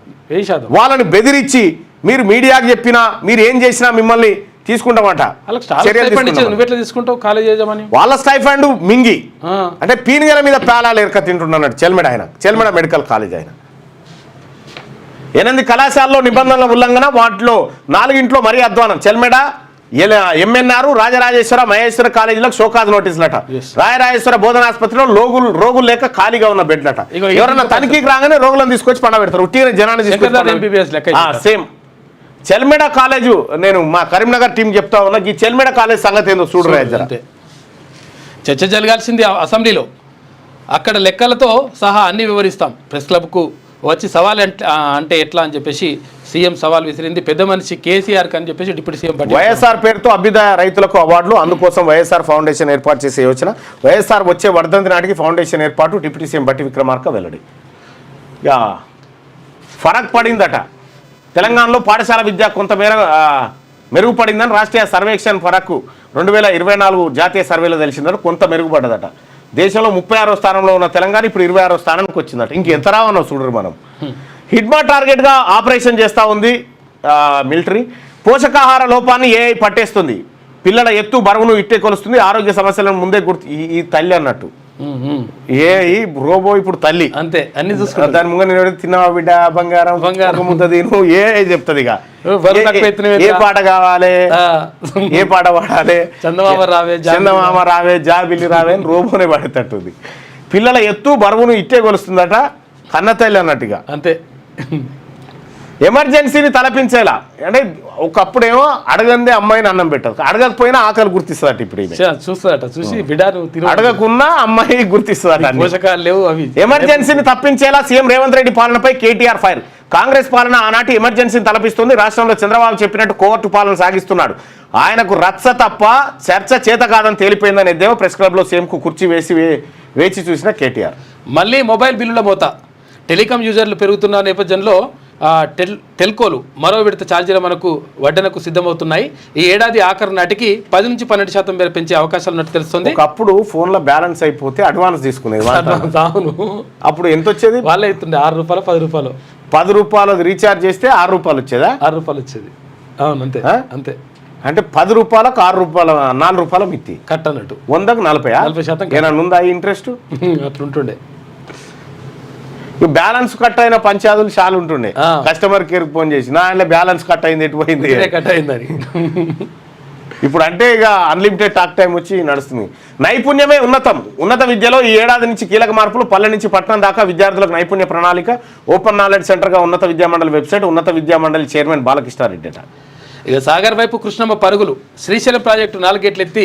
వాళ్ళని బెదిరించి మీరు మీడియాకి చెప్పినా, మీరు ఏం చేసినా మిమ్మల్ని తీసుకుంటామంట. వాళ్ళ స్టైఫండ్ మింగి అంటే పీనిగల మీద పేలాలు ఎరక తింటున్నాడు చెల్మెడ మెడికల్ కాలేజ్ ఆయన. 8 కళాశాలలో నిబంధనల ఉల్లంఘన, వాటిలో 4 మరీ అధ్వానం. చెల్మెడ, MNR, రాజరాజేశ్వర, మహేశ్వర కాలేజీలకు షోకాజ్ నోటీసులట. రాయరాజేశ్వర బోధనాస్పత్రిలో రోగులు లేక ఖాళీగా ఉన్న బెడ్లట. ఎవరన్నా తనిఖీకి రాగానే రోగులను తీసుకొచ్చి పండబెడతారు. ఉట్టిన జనాన్ని తీసుకొచ్చి సేమ్ చెల్మెడ కాలేజు. నేను మా కరీంనగర్ టీం చెప్తా ఉన్నా, ఈ చెల్మెడ కాలేజ్ సంగతి ఏందో చూడరా. చర్చ జరగాల్సింది అసెంబ్లీలో. అక్కడ లెక్కలతో సహా అన్ని వివరిస్తాం. ప్రెస్ క్లబ్కు వచ్చి సవాల్ అంటే ఎట్లా అని చెప్పేసి సీఎం సవాల్ విసిరింది. పెద్ద మనిషి కేసీఆర్కి అని చెప్పేసి డిప్యూటీ సీఎం వైఎస్ఆర్ పేరుతో అభ్యుదయ రైతులకు అవార్డులు. అందుకోసం వైఎస్ఆర్ ఫౌండేషన్ ఏర్పాటు చేసే యోచన. వైఎస్ఆర్ వచ్చే వర్ధంతి నాటికి ఫౌండేషన్ ఏర్పాటు. డిప్యూటీ సీఎం బట్టి విక్రమార్క వెల్లడి. ఫరక్ పడిందట. తెలంగాణలో పాఠశాల విద్య కొంతమేర మెరుగుపడిందని రాష్ట్రీయ సర్వేక్షణ ఫరక్ 2024 జాతీయ సర్వేలో తెలిసిందని కొంత మెరుగుపడ్డదట. దేశంలో 36వ స్థానంలో ఉన్న తెలంగాణ ఇప్పుడు 26వ స్థానానికి వచ్చిందట. ఇంకెంత రావన్నో చూడరు మనం. హిడ్మా టార్గెట్గా ఆపరేషన్ చేస్తూ ఉంది మిలిటరీ. పోషకాహార లోపాన్ని AI పట్టేస్తుంది. పిల్లల ఎత్తు బరువును ఇట్టే కొలుస్తుంది. ఆరోగ్య సమస్యలను ముందే ఈ తల్లి అన్నట్టు. రోబో ఇప్పుడు తల్లి అంతే, అన్ని చూసుకుంటా. దాని ముందు నేను తిన్నావా బిడ్డ బంగారం ముద్దది నువ్వు చెప్తుంది. ఇక ఏ పాట కావాలి, ఏ పాట పాడాలి, చందమామ రావే జాబిల్లి రావే అని రోబోనే పాడేటట్టుంది. పిల్లల ఎత్తు బరువును ఇట్టే కొలుస్తుందట కన్న తల్లి అన్నట్టుగా. అంతే. ఎమర్జెన్సీని తలపించేలా అంటే ఒకప్పుడేమో అడగందే అమ్మాయిని అన్నం పెట్టదు, అడగకపోయినా ఆకలి గుర్తిస్తుందట. ఇప్పుడు చూస్తుందట, చూసి బిడారు అడగకున్నా అమ్మాయి గుర్తిస్తుందట. పోషకాలు లేవు అవి. ఎమర్జెన్సీని తప్పించేలా సీఎం రేవంత్ రెడ్డి పాలనపై కేటీఆర్ ఫైర్. కాంగ్రెస్ పాలన ఆనాటి ఎమర్జెన్సీని తలపిస్తుంది. రాష్ట్రంలో చంద్రబాబు చెప్పినట్టు కోర్టు పాలన సాగిస్తున్నాడు. ఆయనకు రచ్చ తప్ప చర్చ చేత కాదని తేలిపోయిందని ఎద్దేమో ప్రెస్ క్లబ్లో సీఎంకు కుర్చీ వేచి చూసిన కేటీఆర్. మళ్ళీ మొబైల్ బిల్లుల మోత. టెలికాం యూజర్లు పెరుగుతున్న నేపథ్యంలో టెల్కోలు మరో విడత ఛార్జీలు మనకు వడ్డనకు సిద్ధమవుతున్నాయి. ఈ ఏడాది ఆఖరు నాటికి 10 నుంచి 12% మేర పెంచే అవకాశాలు ఉన్నట్టు తెలుస్తుంది. ఒకప్పుడు ఫోన్లో బ్యాలెన్స్ అయిపోతే అడ్వాన్స్ తీసుకునేది. అవును, అప్పుడు ఎంత వచ్చేది? వాళ్ళే అవుతుండే 6 రూపాయలు 10 రూపాయలు. 10 రూపాయలు రీఛార్జ్ చేస్తే 6 రూపాయలు వచ్చేదా? 6 రూపాయలు వచ్చేది. అవును, అంతే అంతే. అంటే 10 రూపాయలకు 6 రూపాయల 4 రూపాయల మిత్తి కట్ అన్నట్టు 100కు 40% ఏమన్నా ఉందా ఇంట్రెస్ట్? అట్లుంటుండే. బ్యాలెన్స్ కట్ అయిన పంచాయతీలు చాలా ఉంటుండే. కస్టమర్ కేర్ ఫోన్ చేసి నా ఆయన బ్యాలెన్స్ కట్ అయింది ఎటు పోయింది కట్ అయిందని. ఇప్పుడు అంటే ఇక అన్లిమిటెడ్ టాక్ టైం వచ్చి నడుస్తుంది. నైపుణ్యమే ఉన్నత విద్యలో ఈ ఏడాది నుంచి కీలక మార్పులు. పల్లె నుంచి పట్టణం దాకా విద్యార్థులకు నైపుణ్య ప్రణాళిక. ఓపెన్ నాలెడ్జ్ సెంటర్గా ఉన్నత విద్యామండలి వెబ్సైట్. ఉన్నత విద్యామండలి చైర్మన్ బాలకృష్ణారెడ్డి అట. ఇక సాగర్ వైపు కృష్ణమ్మ పరుగులు. శ్రీశైలం ప్రాజెక్టు 4 గేట్లు ఎత్తి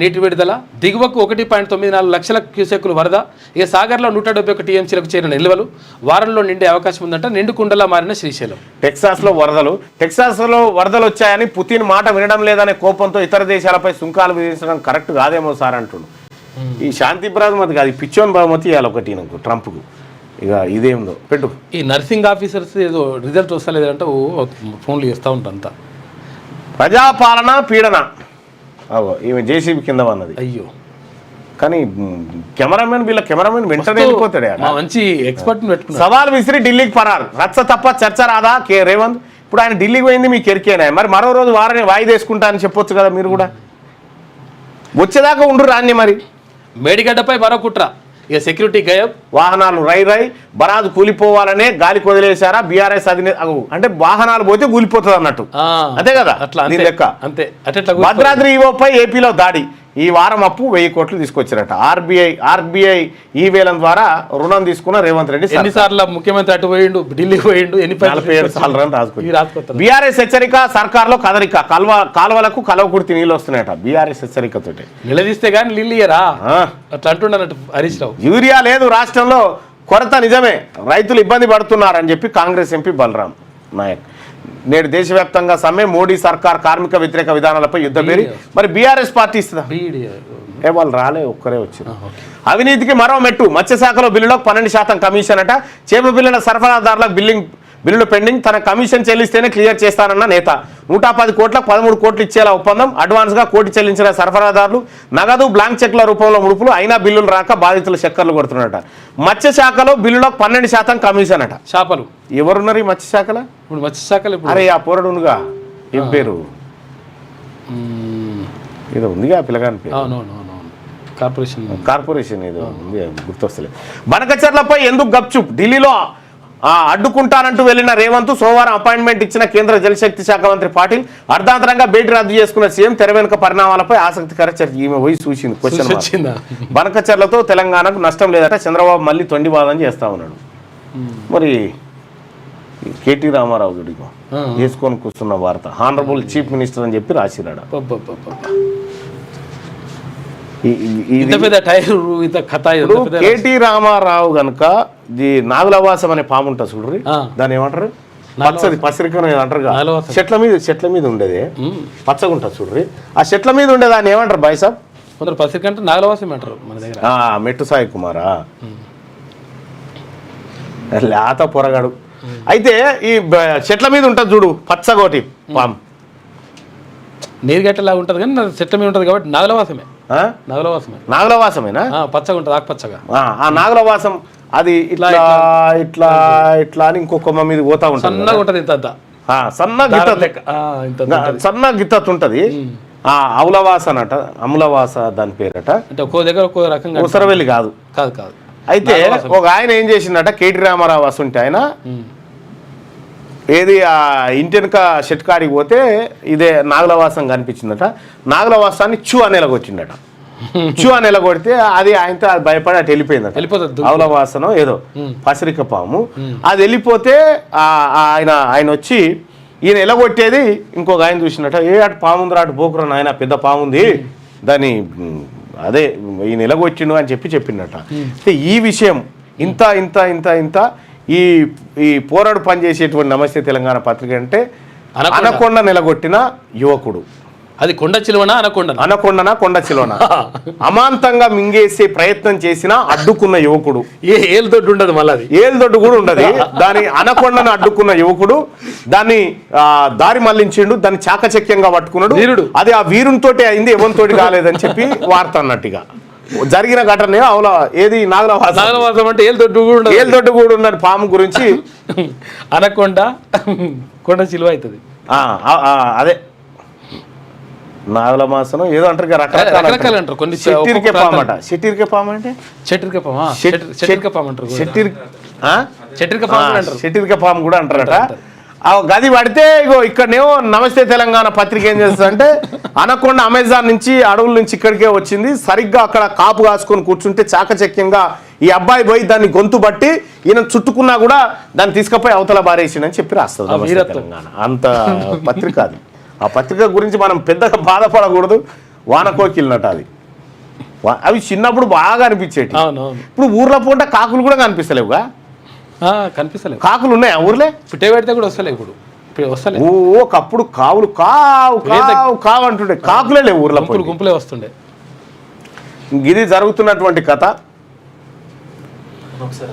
నీటి విడుదల. దిగువకు 1.94 లక్షల క్యూసెక్కులు వరద. ఇక సాగర్లో 171 టీఎంసీలకు చేరిన నిల్వలు. వారంలో నిండే అవకాశం ఉందంట. నిండు కుండలా మారిన శ్రీశైలం. టెక్సాస్లో వరదలు వచ్చాయని పుతిన్ మాట వినడం లేదనే కోపంతో ఇతర దేశాలపై సుంకాలు విధించడం కరెక్ట్ కాదేమో సార్ అంటుండు. ఈ శాంతి బహుమతి కాదు, ఈ పిచ్చోన్ బహుమతి ఇవ్వాలి ఒకటి నాకు ట్రంప్కు. ఇక ఇదేందో పెట్టు. ఈ నర్సింగ్ ఆఫీసర్స్ ఏదో రిజల్ట్ వస్తలేదంటే ఫోన్లు చేస్తూ ఉంటా అంతా. ప్రజాపాలన పీడన. ఈమె జేసీబీ కింద ఉన్నది. అయ్యో, కానీ కెమెరామెన్ వెంటనే వెళ్ళిపోతాడు. మంచి ఎక్స్పర్ట్ పెట్టుకున్నాడు. సవాల్ విసిరి ఢిల్లీకి పరారు. రచ్చ తప్ప చర్చ రాదా రేవంత్. ఇప్పుడు ఆయన ఢిల్లీకి పోయింది మీకు ఎరికేనా? మరి మరో రోజు వారని వాయిదేసుకుంటా అని చెప్పొచ్చు కదా మీరు కూడా. వచ్చేదాకా ఉండు రాన్ని. మరి మేడిగడ్డపై మరో కుట్ర. ఇక సెక్యూరిటీ గయబ్. వాహనాలు రై బరాజు కూలిపోవాలనే గాలికి వదిలేశారా బీఆర్ఎస్ అధినేత. అంటే వాహనాలు పోతే కూలిపోతుంది అన్నట్టు, అంతే కదా లెక్క. అంతే. భద్రాద్రి ఈవోపై ఏపీలో దాడి. ఈ వారం అప్పు 1000 కోట్లు తీసుకొచ్చారట. ఆర్బీఐ ఈ వేలం ద్వారా రుణం తీసుకున్న రేవంత్ రెడ్డి. ఎన్నిసార్లు ముఖ్యమంత్రి అటు పోయిండు, ఢిల్లీకి పోయిండు, 47 సార్లు రాసుకుంటారు. బీఆర్ఎస్ హెచ్చరిక, సర్కార్లో కదలిక. కాలువలకు కలవకుర్తి నీళ్ళు వస్తున్నాయట బీఆర్ఎస్ హెచ్చరికతో. నిలదీస్తే గానీ నీళ్ళు ఇయ్యరా అట్లా అంటున్నట్టు హరీష్ రావు. యూరియా లేదు రాష్ట్రంలో, కొరత నిజమే, రైతులు ఇబ్బంది పడుతున్నారని చెప్పి కాంగ్రెస్ ఎంపీ బలరాం నాయక్. నేడు దేశవ్యాప్తంగా సమ్మె. మోడీ సర్కార్ కార్మిక వ్యతిరేక విధానాలపై యుద్ధ పేరి. మరి బీఆర్ఎస్ పార్టీ ఇస్తుందా? వాళ్ళు రాలే, ఒక్కరే వచ్చారు. అవినీతికి మరో మెట్టు. మత్స్యశాఖలో బిల్లులో 12% కమిషన్ అట. చేప బిల్లుల సరఫరాదారులకు బిల్లులు పెండింగ్. తన కమిషన్ చెల్లిస్తేనే క్లియర్ చేస్తానన్న నేత. 110 కోట్లకు 13 కోట్లు ఇచ్చేలా ఒప్పందం. అడ్వాన్స్గా 1 కోటి చెల్లించిన సరఫరాదారులు. నగదు బ్లాంక్ చెక్ల రూపంలో ముడుపులు. అయినా బిల్లులు రాక బాధితులు చక్కర్లు కొడుతున్నారట. మత్స్యశాఖలో బిల్లులో 12% కమిషన్ అట. చేపలు ఎవరున్నారు ఈ మత్స్యశాఖలో? ఇప్పుడు మత్స్యశాఖలో అరే ఆ పోరడుగా ఏం పేరు ఏదో ఉందిగా పిల్లగాని పేరు. కార్పొరేషన్ ఏదో ఉంది, గుర్తొస్తలేదు. బనకచర్లపై ఎందుకు గప్చుప్. ఢిల్లీలో అడ్డుకుంటానంటూ వెళ్లిన రేవంత్ సోమవారం అపాయింట్మెంట్ ఇచ్చిన కేంద్ర జలశక్తి శాఖ మంత్రి పాటిల్. అర్ధాంతరంగా భేటీ రద్దు చేసుకున్న సీఎం. తెర వెనుక పరిణామాలపై ఆసక్తికర చర్చ. ఈమె పోయి చూసింది క్వశ్చన్. బనకచర్లతో తెలంగాణకు నష్టం లేదట. చంద్రబాబు మళ్ళీ తొండివాదం చేస్తా ఉన్నాడు. మరి కేటీ రామారావు గుడిగా వేసుకొని కూర్చున్న వార్త. హానరబుల్ చీఫ్ మినిస్టర్ అని చెప్పి రాసిరాడ. కేటీ రామారావు గనుక నాగులవాసం అనే పాము ఉంటుంది చూడ్రి, దాన్ని ఏమంటారు? పచ్చది పసిరికం అంటారు. చెట్ల మీద ఉండేది పచ్చగా ఉంటుంది చూడ్రి. ఆ చెట్ల మీద ఉండే దాన్ని ఏమంటారు బాయ్ సాబ్? కొందరు పసిరిక అంటే నాగులవాసం అంటారు మన దగ్గర. మెట్టు సాయి కుమారా లేత పొరగాడు. అయితే ఈ చెట్ల మీద ఉంటుంది చూడు పచ్చగోటి పాము. నీరుగట్టలా ఉంటుంది కానీ చెట్ల మీద ఉంటుంది కాబట్టి నాగులవాసమే. నాగులవాసమేనా? పచ్చగా ఉంటుంది, ఆకుపచ్చగా. ఆ నాగులవాసం అది ఇట్లా ఇట్లా ఇట్లా అని ఇంకో కొమ్మ మీద పోతా ఉంటుంది. సన్నగా ఉంటుంది, ఇంత సన్న గిత్తత్ ఉంటుంది. అవులవాస అనట, అములవాస దాని పేరట. అంటే ఒక్కో దగ్గర ఒక్కో రకంగా. ఉసరవెల్లి కాదు. అయితే ఒక ఆయన ఏం చేసిండట, కేటీ రామారావు వస్తుంటే ఆయన ఏది ఆ ఇంటి వెనుక షెట్ కాడికి పోతే ఇదే నాగులవాసం కనిపించిందట. నాగులవాసాన్ని చూ అని ఎలగొచ్చిండట. చూ అని ఎలగొడితే అది ఆయనతో అది భయపడి అటు వెళ్ళిపోయిందట. ఆవులవాసనం ఏదో పసిరిక పాము. అది వెళ్ళిపోతే ఆయన వచ్చి ఈయన ఎలగొట్టేది ఇంకొక ఆయన చూసినట్ట. అటు పాముందిరా, అటు పోకురా నాయన, పెద్ద పాముంది, దాన్ని అదే ఈయన ఎలగొచ్చిండు అని చెప్పిండట. ఈ విషయం ఇంత ఇంత ఇంత ఇంత ఈ పోరాడు పనిచేసేటువంటి నమస్తే తెలంగాణ పత్రిక అంటే అనకొండ నిలగొట్టిన యువకుడు. అది కొండ చిలువనా అనకొండనా కొండ చిలువనా అమాంతంగా మింగేసే ప్రయత్నం చేసిన అడ్డుకున్న యువకుడు. ఏలుదొడ్డు ఉండదు, మళ్ళీ ఏలుదొడ్డు కూడా ఉండదు. దాని అనకొండను అడ్డుకున్న యువకుడు దాన్ని దారి మళ్లించిండు, దాన్ని చాకచక్యంగా పట్టుకున్నాడు. అది ఆ వీరునితోటి అయింది, ఎవరితోటి కాలేదని చెప్పి వార్త అన్నట్టుగా జరిగిన ఘటన. అవులా ఏది నాగులవాసం అంటే ఏలుదొడ్డు కూడా ఉన్నది పాము గురించి. అనకొండ కొండ చిలువ అవుతుంది. అదే నాగుల మాసం ఏదో అంటారు కదా, రకరకాలు అంటారు. కొన్ని షెట్టిరికే పాము అట. షెట్టిరికే పాము అంటే చెట్టిరిక పాము, చెట్టిరిక పాము అంటారు. చెట్టిరిక పాము అంటారు. షెట్టిరికే పాము కూడా అంటారట. ఆ గది పడితే ఇగో ఇక్కడనేమో నమస్తే తెలంగాణ పత్రిక ఏం చేస్తుందంటే అనకొండ అమెజాన్ నుంచి అడవుల నుంచి ఇక్కడికే వచ్చింది, సరిగ్గా అక్కడ కాపు కాసుకొని కూర్చుంటే చాకచక్యంగా ఈ అబ్బాయి పోయి దాన్ని గొంతు బట్టి ఈయన చుట్టుకున్నా కూడా దాన్ని తీసుకుపోయి అవతల బారేసిండని చెప్పి రాస్తుంది నమస్తే తెలంగాణ. అంత పత్రిక అది. ఆ పత్రిక గురించి మనం పెద్దగా బాధపడకూడదు. వానకోకిలినట అది. అవి చిన్నప్పుడు బాగా అనిపించేటి. ఇప్పుడు ఊర్లో పోంటే కాకులు కూడా కనిపిస్తలేవుగా. కనిపిస్తలేవు. కాకులు ఉన్నాయా ఊర్లే? పుట్టే పెడితే కూడా వస్తలే. ఇప్పుడు వస్తలే. ఒకప్పుడు కావులు కావు కావు కావు అంటుండే, కాకులే లేవు ఊర్లో. గుంపులే వస్తుండే. ఇది జరుగుతున్నటువంటి కథ. ఒకసారి